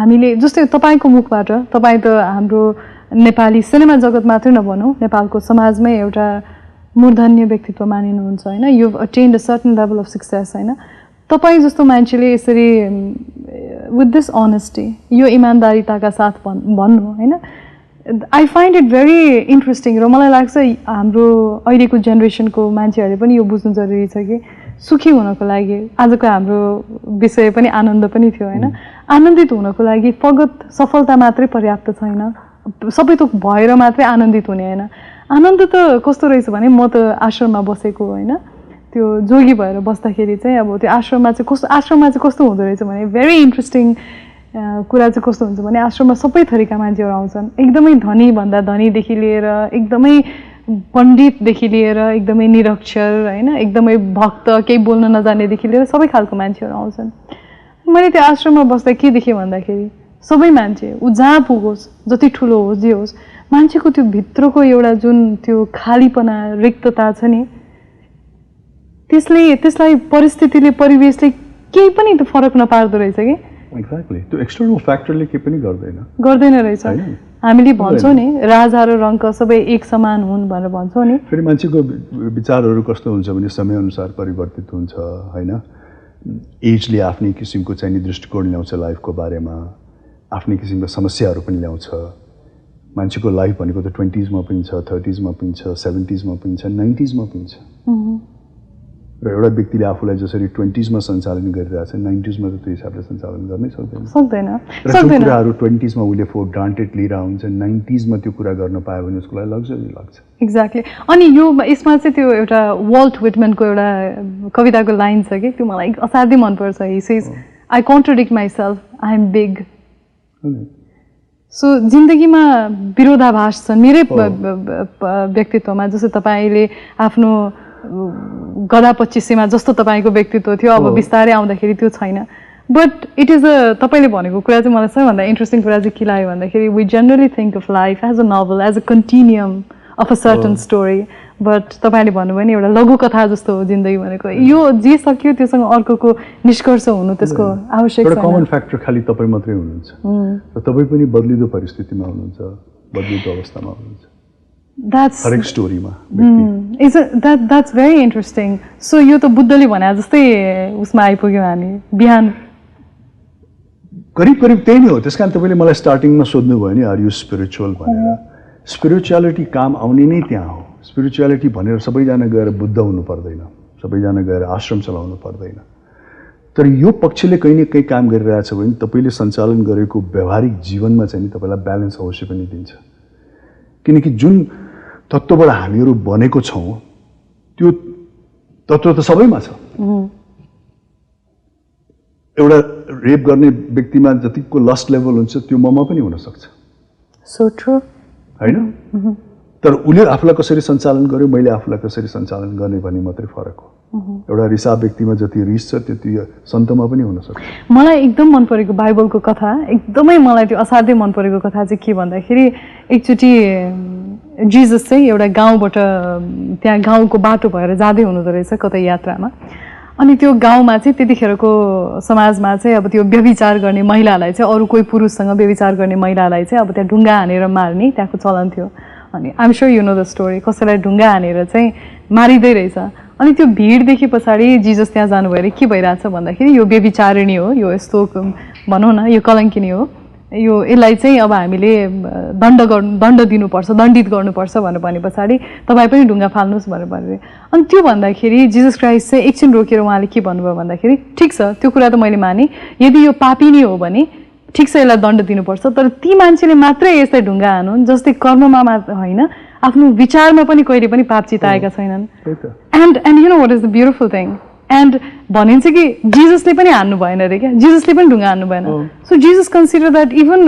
हामीले जस्तै तपाईको मुखबाट तपाई त हाम्रो नेपाली सिनेमा जगत मात्रै नभनौं नेपालको समाजमै एउटा मूर्धन्य व्यक्तित्व मानिनुहुन्छ हैन you have attend a certain level of success हैन तपाई जस्तो मान्छेले यसरी विथ दिस अनेस्टी यो इमानदारीताका साथ भन्नु हैन I find it very interesting र मलाई लाग्छ हाम्रो अहिलेको जेनेरेसनको मान्छेहरूले पनि यो बुझ्नु जरुरी छ कि सुखी हुनको लागि आजको हाम्रो विषय पनि आनन्द पनि थियो हैन आनन्दित हुनको लागि फगत सफलता मात्रै पर्याप्त छैन सबै थोक भएर मात्रै आनन्दित हुने हैन आनन्द त कस्तो रहेछ भने म त आश्रममा बसेको हैन त्यो जोगी भएर बस्दाखेरि चाहिँ अब त्यो आश्रममा चाहिँ कस्तो हुँदो रहेछ भने भेरी इन्ट्रेस्टिङ कुरा चाहिँ कस्तो हुन्छ भने आश्रममा सबै थरीका मान्छेहरू आउँछन् एकदमै धनी भन्दा धनीदेखि लिएर एकदमै पण्डितदेखि लिएर एकदमै निरक्षर हैन एकदमै भक्त केही बोल्न नजान्नेदेखि लिएर सबै खालको मान्छेहरू आउँछन् मैले त्यो आश्रममा बस्दा के देखेँ भन्दाखेरि सबै मान्छे उ जहाँ पुगोस् जति ठुलो होस् जे होस् मान्छेको त्यो भित्रको एउटा जुन त्यो खालीपना रिक्तता छ नि त्यसलाई परिस्थितिले परिवेशले केही पनि त फरक नपार्दो रहेछ कि एक्ज्याक्टली त्यो एक्सटर्नल फ्याक्टरले के पनि गर्दैन रहेछ हामीले भन्छौँ नि राजा र रङ्क सबै एक समान हुन् भनेर भन्छौँ नि फेरि मान्छेको विचारहरू कस्तो हुन्छ भने समयअनुसार परिवर्तित हुन्छ हैन एजले आफ्नै किसिमको चाहिँ दृष्टिकोण ल्याउँछ लाइफको बारेमा आफ्नै किसिमको समस्याहरू पनि ल्याउँछ मान्छेको लाइफ भनेको त 20s मा पनि छ 30s मा पनि छ 70s मा पनि छ 90s मा पनि छ र एउटा व्यक्तिले आफूलाई जसरी 20s मा सञ्चालन गरिरहेछ 90s मा त त्यो हिसाबले सञ्चालन गर्नै सक्दैन र जुन कुराहरू 20s मा उले फोर ग्रान्टेड लिएर हुन्छ 90s मा त्यो कुरा गर्न पायो भने उसको लागि लग्जरी लाग्छ एक्ज्याक्टली अनि यो यसमा चाहिँ त्यो एउटा वाल्ट विटमनको एउटा कविताको लाइन छ कि त्यो मलाई असाध्यै मन पर्छ he says I contradict myself I am big so जिन्दगीमा विरोधाभास छ मेरै व्यक्तित्वमा जस्तो तपाईले आफ्नो गदा 25मा जस्तो तपाईको व्यक्तित्व थियो अब बिस्तारै आउँदाखेरि त्यो छैन बट इट इज अ तपाईले भनेको कुरा चाहिँ मलाई सबैभन्दा इन्ट्रेस्टिङ कुरा चाहिँ के लाग्यो भन्दाखेरि we generally think of life as a novel as a continuum of a certain story but तपाईले भन्नुभयो नि एउटा लघु कथा जस्तो हो जिन्दगी भनेको यो जे सक्यो त्योसँग अर्कोको निष्कर्ष हुनु त्यसको आवश्यक छैन एउटा कमन फ्याक्टर खाली तपाई मात्रै हुनुहुन्छ र तपाई पनि बदलिदो परिस्थितिमा हुनुहुन्छ बदलिदो अवस्थामा हुनुहुन्छ हरेक स्टोरीमा that's very interesting so यो त बुद्धले भने जस्तै उसमा आइपुग्यौं हामी बिहान करिब करिब त्यही नै हो। त्यस कारण तपाईँले मलाई स्टार्टिङमा सोध्नुभयो नि आर यु स्पिरिचुअल भनेर। स्पिरिचुअलिटी काम आउने नै त्यहाँ हो। स्पिरिचुअलिटी भनेर सबैजना गएर बुद्ध हुनु पर्दैन, सबैजना गएर आश्रम चलाउनु पर्दैन। तर यो पक्षले कहीँ न कहीँ काम गरिरहेछ भने तपाईँले सञ्चालन गरेको व्यावहारिक जीवनमा चाहिँ नि तपाईँलाई ब्यालेन्स अवश्य पनि दिन्छ। किनकि जुन तत्त्वबाट हामीहरू बनेको छौँ त्यो तत्त्व त सबैमा छ। एउटा रेप गर्ने व्यक्तिमा जतिको लस्ट लेभल हुन्छ त्यो ममा पनि हुनसक्छ। सो ट्रु होइन? तर उसले आफूलाई कसरी सञ्चालन गर्यो, मैले आफूलाई कसरी सञ्चालन गर्ने भन्ने मात्रै फरक हो। एउटा रिसाब व्यक्तिमा जति रिस छ त्यति सन्तमा पनि हुनसक्छ। मलाई एकदम मन परेको बाइबलको कथा, एकदमै मलाई त्यो असाध्यै मन परेको कथा चाहिँ के भन्दाखेरि एकचोटि जिजस चाहिँ एउटा गाउँबाट त्यहाँ गाउँको बाटो भएर जाँदै हुनुहुँदो रहेछ कतै यात्रामा। अनि त्यो गाउँमा चाहिँ त्यतिखेरको समाजमा चाहिँ अब त्यो व्यभिचार गर्ने महिलालाई चाहिँ अरू कोही पुरुषसँग व्यभिचार गर्ने महिलालाई चाहिँ अब त्यहाँ ढुङ्गा हानेर मार्ने त्यहाँको चलन थियो। अनि I'm sure you know the story, कसैलाई ढुङ्गा हानेर चाहिँ मारिँदै रहेछ। अनि त्यो भिड देखे पछाडि जिजस त्यहाँ जानुभएर के भइरहेछ भन्दाखेरि यो व्यभिचारिणी हो, यो यस्तो भनौँ न यो कलङ्किनी हो, यो यसलाई चाहिँ अब हामीले दण्ड दिनुपर्छ, दण्डित गर्नुपर्छ भनेर भने पछाडि तपाईँ पनि ढुङ्गा फाल्नुहोस् भनेर भने। अनि त्यो भन्दाखेरि जिजस क्राइस्ट चाहिँ एकछिन रोकेर उहाँले के भन्नुभयो भन्दाखेरि ठिक छ त्यो कुरा त मैले माने, यदि यो पापिनी हो भने ठिक छ यसलाई दण्ड दिनुपर्छ, तर ती मान्छेले मात्रै यसलाई ढुङ्गा हानुन् जस्तै कर्ममा होइन आफ्नो विचारमा पनि कहिले पनि पाप चिताएका छैनन्। And you know what is the beautiful thing, and भनिन्छ कि जिजसले पनि हान्नु भएन अरे क्या, जिजसले पनि ढुङ्गा हान्नु भएन। So Jesus consider that even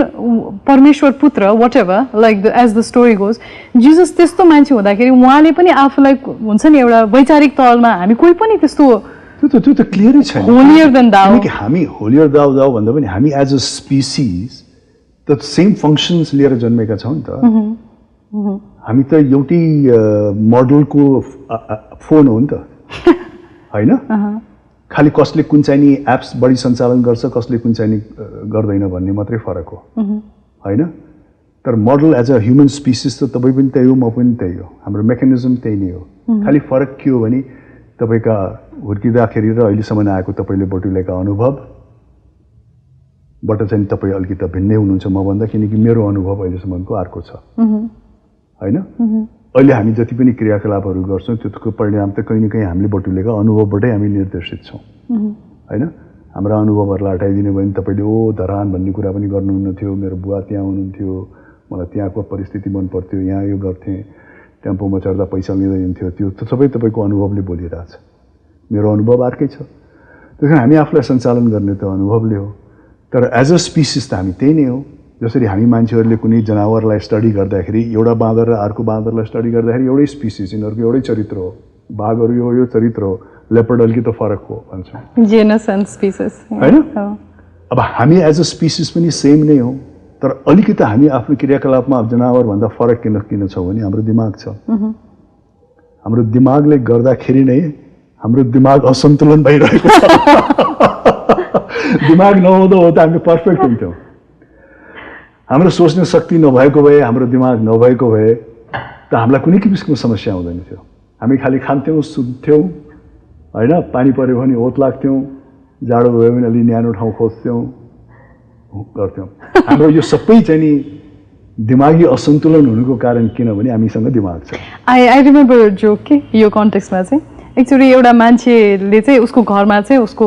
परमेश्वर पुत्र what ever like as the story goes, Jesus त्यस्तो मान्छे हुँदाखेरि उहाँले पनि आफूलाई हुन्छ नि एउटा वैचारिक तलमा हामी कोही पनि त्यस्तो त्यो त क्लियरै छैन। होलियर देन दाउ, किनकि हामी होलियर दाउ भन्दा पनि हामी एज अ स्पिसिज त सेम फङ्सन्स लिएर जन्मेका छौँ नि त। हामी त एउटै मोडलको फोन हो नि त होइन? खालि कसले कुन चाहिँ नि एप्स बढी सञ्चालन गर्छ, कसले कुन चाहिँ नि गर्दैन भन्ने मात्रै फरक हो होइन? तर model as a human species त तपाईँ पनि त्यही हो, म पनि त्यही हो, हाम्रो मेकानिजम त्यही नै हो। खालि फरक के हो भने तपाईँका हुर्किँदाखेरि र अहिलेसम्म आएको तपाईँले बटुलेका अनुभवबाट चाहिँ तपाईँ अलिकति भिन्नै हुनुहुन्छ मभन्दा, किनकि मेरो अनुभव अहिलेसम्मको अर्को छ होइन? अहिले हामी जति पनि क्रियाकलापहरू गर्छौँ त्यसको परिणाम त कहीँ न कहीँ हामीले बटुलेका अनुभवबाटै हामी निर्देशित छौँ होइन? हाम्रा अनुभवहरूलाई हटाइदिनु भयो भने तपाईँले ओ धरान भन्ने कुरा पनि गर्नुहुन्न थियो, मेरो बुवा त्यहाँ हुनुहुन्थ्यो, मलाई त्यहाँको परिस्थिति मन पर्थ्यो, यहाँ यो गर्थेँ, टेम्पोमा चढ्दा पैसा लिँदै हुन्थ्यो, त्यो त सबै तपाईँको अनुभवले बोलिरहेछ। मेरो अनुभव अर्कै छ। त्यस कारण हामी आफूलाई सञ्चालन गर्ने त अनुभवले हो। तर एज अ स्पिसिस त हामी त्यही नै हो। जसरी हामी मान्छेहरूले कुनै जनावरलाई स्टडी गर्दाखेरि एउटा बाँदर र अर्को बाँदरलाई स्टडी गर्दाखेरि एउटै स्पिसिस, यिनीहरूको एउटै चरित्र हो, बाघहरू यो चरित्र हो, लेपर्ड अलिकति फरक हो भन्छौँ, जेनस एन्ड स्पिसिस होइन? अब हामी एज अ स्पिसिस पनि सेम नै हो, तर अलिकति हामी आफ्नो क्रियाकलापमा जनावरभन्दा फरक किन छौँ भने हाम्रो दिमाग छ। हाम्रो दिमागले गर्दाखेरि नै हाम्रो दिमाग असन्तुलन भइरहेको छ। दिमाग नहुँदो हो त हामी पर्फेक्ट हुन्थ्यौँ। हाम्रो सोच्ने शक्ति नभएको भए, हाम्रो दिमाग नभएको भए त हामीलाई कुनै किसिमको समस्या हुँदैन थियो। हामी खालि खान्थ्यौँ, सुत्थ्यौँ होइन? पानी पऱ्यो भने ओत लाग्थ्यौँ, जाडो भयो भने अलि न्यानो ठाउँ खोज्थ्यौँ, गर्थ्यौँ। हाम्रो यो सबै चाहिँ नि दिमागी असन्तुलन हुनुको कारण किनभने हामीसँग दिमाग छ। आई रिमेम्बर जोक के यो कन्टेक्स्टमा चाहिँ एक्चुअली एउटा मान्छेले चाहिँ उसको घरमा चाहिँ उसको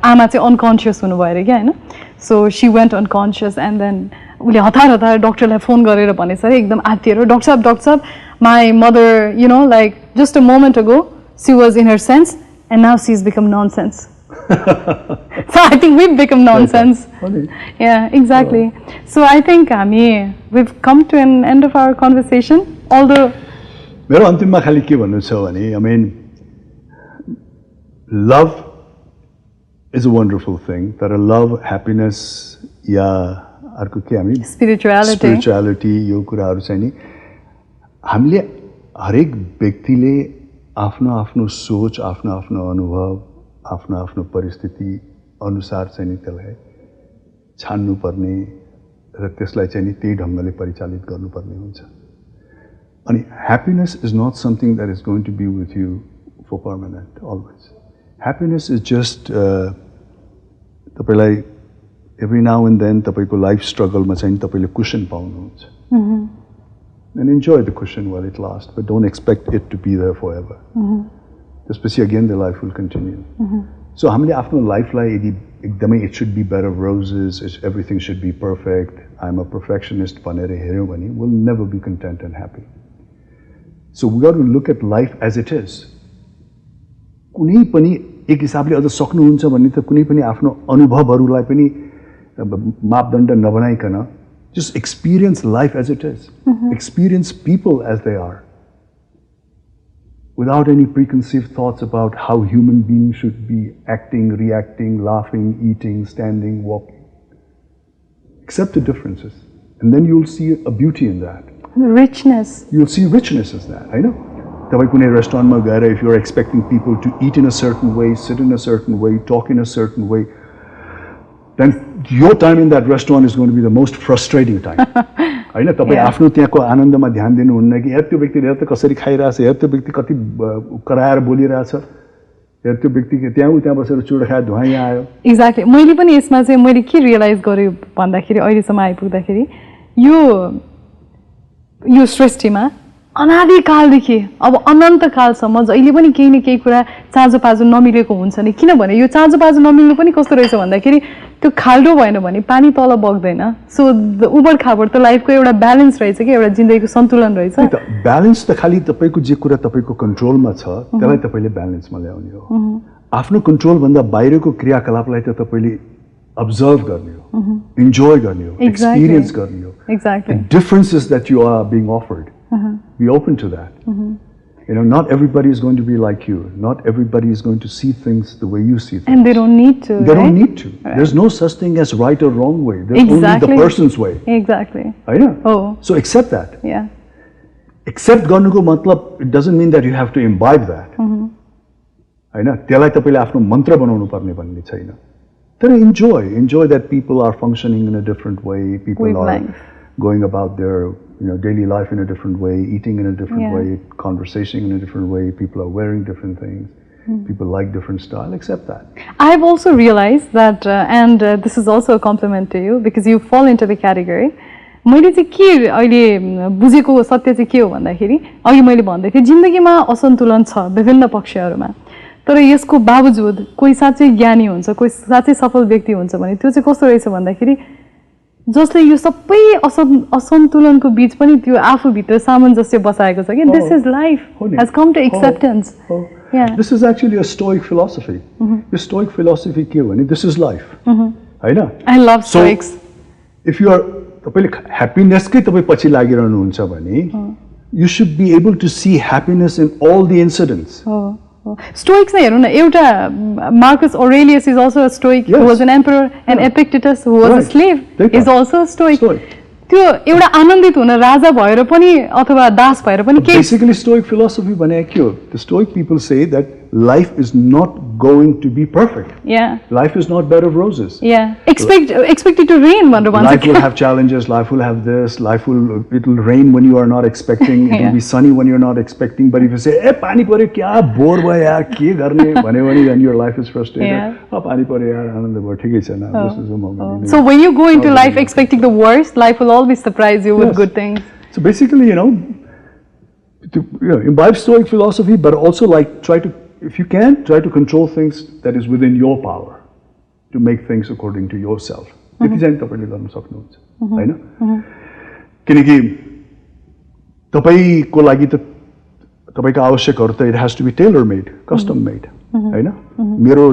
आमा चाहिँ अनकन्सियस हुनुभयो अरे क्या होइन? So she went unconscious and then उसले हतार डक्टरलाई फोन गरेर भनेछ अरे एकदम आत्तिएर, डक्टर साहब my mother you know like just a moment ago she was in her sense and now she is become nonsense. So I think we've become nonsense. Yeah, exactly. So I think we've come to an end of our conversation. Although मेरो अन्तिममा खालि के भन्नु छ भने I mean love is a wonderful thing. तर love, happiness या अर्को के हामी spirituality यो कुराहरू चाहिँ नि हामीले हरेक व्यक्तिले आफ्नो सोच, आफ्नो अनुभव, आफ्नो परिस्थिति अनुसार चाहिँ नि त्यसलाई छान्नुपर्ने र त्यसलाई चाहिँ नि त्यही ढङ्गले परिचालित गर्नुपर्ने हुन्छ। अनि happiness is not something that is going to be with you for permanent always. Happiness is just तपाईँलाई every now and then तपाईँको लाइफ स्ट्रगलमा चाहिँ तपाईँले कुसन पाउनुहुन्छ. And enjoy the cushion while it lasts, but don't expect it to be there forever. त्यसपछि again the life will continue. So हामीले आफ्नो लाइफलाई यदि एकदमै it should be bed of roses, everything should be perfect, I'm a perfectionist भनेर हेऱ्यौँ भने we'll never be content and happy. So we got to look at life as it is. कुनै पनि एक हिसाबले अझ सक्नुहुन्छ भने त कुनै पनि आफ्नो अनुभवहरूलाई पनि मापदण्ड नबनाइकन just experience life as it is. Experience people as they are. Without any preconceived thoughts about how human beings should be acting, reacting, laughing, eating, standing, walking. Accept the differences. And then you'll see a beauty in that. Richness. You'll see richness as that. I know. तपाईं कुनै रेस्टुरेन्टमा गएर if you're expecting people to eat in a certain way, sit in a certain way, talk in a certain way, then your time in that restaurant is going to be the most frustrating time. हैन तपाई आफ्नो त्यहाँको आनन्दमा ध्यान दिनुहुन्न कि हेर त्यो व्यक्तिले हेर त कसरी खाइरहेछ, हेर त्यो व्यक्ति कति कराएर बोलिरहेछ, हेर त्यो व्यक्ति त्यहाँ बसेर चुडा खाए धुवा यहाँ आयो. एक्ज्याक्टली. मैले पनि यसमा चाहिँ मैले के रियलाइज गरेँ भन्दाखेरि अहिलेसम्म आइपुग्दाखेरि यो सृष्टिमा अनादिकालदेखि अब अनन्तकालसम्म जहिले पनि केही न केही कुरा चाँजो पाजो नमिलेको हुन्छ नि. किनभने यो चाँजो पाजो नमिल्नु पनि कस्तो रहेछ भन्दाखेरि त्यो खाल्डो भएन भने पानी तल बग्दैन. सो उबड खाबड त लाइफको एउटा ब्यालेन्स रहेछ कि एउटा जिन्दगीको सन्तुलन रहेछ. ब्यालेन्स त खालि तपाईँको जे कुरा तपाईँको कन्ट्रोलमा छ त्यसलाई तपाईँले ब्यालेन्समा ल्याउने हो. आफ्नो कन्ट्रोल भन्दा बाहिरको क्रियाकलापलाई त तपाईँले observe गर्ने हो, enjoy गर्ने हो, experience गर्ने हो. Exactly. The differences that you are being offered. Be open to that. You know, not everybody is going to be like you. Not everybody is going to see things the way you see things. And they don't need to. They don't need to. Right. There's no such thing as right or wrong way. There's only the person's way. Exactly. I know. Oh. So accept that. Yeah. Accept गर्नुको मतलब it doesn't mean that you have to imbibe that. हैन त्यसलाई तपाईले आफ्नो मन्त्र बनाउनु पर्ने भन्ने छैन. तर enjoy that people are functioning in a different way. People are going about their daily life in a different way, eating in a different way, conversation in a different way. People are wearing different things. People like different style. Accept that. I've also realized that, and this is also a compliment to you because you fall into the category. मैले चाहिँ के अहिले बुझेको सत्य चाहिँ के हो भन्दाखेरि अघि मैले भन्दै थिएँ जिन्दगीमा असन्तुलन छ विभिन्न पक्षहरूमा. तर यसको बावजुद कोही साँच्चै ज्ञानी हुन्छ, कोही साँच्चै सफल व्यक्ति हुन्छ भने त्यो चाहिँ कस्तो रहेछ भन्दाखेरि जसले यो सबै असन्तुलनको बीच पनि त्यो आफूभित्र सामञ्जस्य बसाएको छ कि this is life has come to acceptance. This is actually a stoic philosophy. The stoic philosophy के हो भने this is life. हैन? I love stoics. If you are तपाईले ह्याप्पीनेसकै तपाई पछि लागिरहनु हुन्छ भने you should be able to see happiness in all the incidents. Stoics हेर्नु न एउटा Marcus Aurelius is also a stoic who was an emperor and Epictetus who was a slave is also a stoic. त्यो एउटा आनन्दित हुन राजा भएर पनि अथवा दास भएर पनि के basically stoic philosophy भने के हो? The stoic people say that life is not going to be perfect. Yeah. Life is not bed of roses. Yeah. Expect it to rain भनेर भन्छ. Life will have challenges, life will have this, it will rain when you are not expecting, it will be sunny when you are not expecting, but if you say पानी पर्यो क्या bore भयो यार के गर्ने भन्यो भने then your life is frustrated. पानी पर्यो यार आनन्द भयो ठिकै छ न this is a moment. So when you go into life expecting the worst, life will always surprise you with good things. So basically, imbibe stoic philosophy, but also if you can, try to control things that is within your power to make things according to yourself. त्यति चाहिँ तपाईले गर्न सक्नुहुन्छ हैन? किनकि तपाईको लागि त तपाईको आवश्यकहरू त it has to be tailor made, custom made हैन? मेरो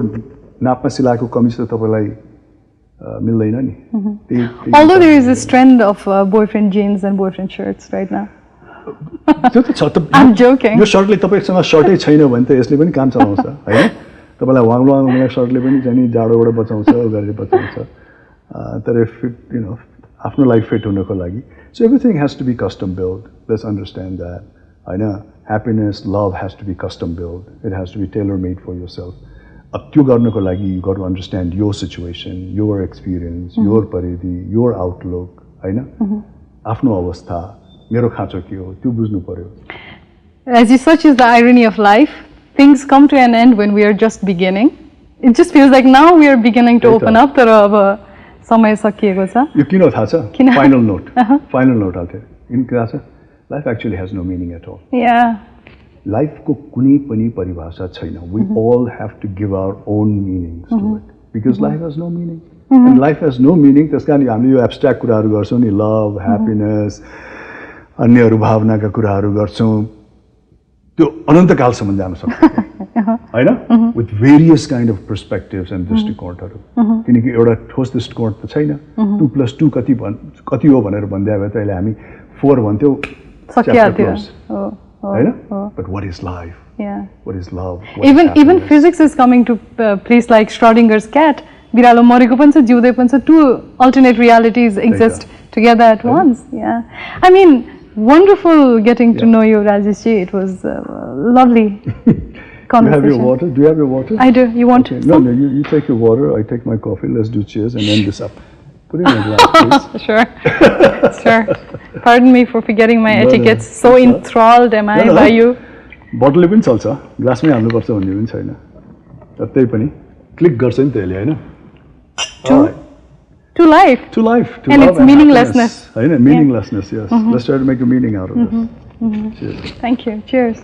नापमा सिलाएको कमिज त तपाईलाई मिल्दैन नि. Although there is this trend of boyfriend jeans and boyfriend shirts right now. त्यो त छ त. I'm joking. यो सर्टले तपाईसँग सर्टै छैन भने त यसले पनि काम चलाउँछ हैन? तपाईलाई वाङ सर्टले पनि चाहिँ जाडोबाट बचाउँछ, गरेर बचाउँछ. तर आफ्नो लाइफ फिट हुनको लागि so everything has to be custom built. Let's understand that. हैन? Happiness, love has to be custom built. It has to be tailor made for yourself. अब त्यो गर्नको लागि you got to understand your situation, your experience, your परिधि, your outlook हैन? आफ्नो अवस्था मेरो खाँचो के हो त्यो बुझ्नु पर्यो. As such is the irony of life. Things come to an end when we are just beginning. It just feels like now we are beginning to open up. तर अब समय सकिएको छ यो किन थाहा छ किन? फाइनल नोट हाल्थ्यो इन थाहा छ life actually has no meaning at all या लाइफको कुनै पनि परिभाषा छैन we all have to give our own meanings to it because life has no meaning and life has no meaning त्यस कारण हामीले यो एब्स्ट्र्याक्ट कुराहरू गर्छौँ नि लभ ह्याप्पिनेस अन्यहरू भावनाका कुराहरू गर्छौँ त्यो अनन्तकालसम्म जान सक्छ होइन with various kind of perspectives and दृष्टिकोणहरू किनकि एउटा ठोस दृष्टिकोण त छैन 2+2 कति हो भनेर भन्दै भए त अहिले हामी 4 भन्थ्यौँ सकिहाल्थ्यो होइन but what is life what is love even physics is coming to place like Schrodinger's cat बिरालो मरेको पनि छ जिउँदै पनि छ two alternate realities exist together at once I mean wonderful getting to know you Rajesh ji it was lovely conversation. You have your water? Do you have your water? I do. You want some? No, you take your water, I take my coffee, let's do cheers and end this up. Put it in a glass, please. Sure. Pardon me for forgetting my etiquettes. So enthralled am I by you. Bottle पनि चल्छ ग्लासमै हाल्नुपर्छ भन्ने पनि छैन त्यही पनि click गर्छ नि त्यसले हैन to life to and love its meaninglessness हैन meaninglessness yes let's try to make a meaning out of this cheers thank you cheers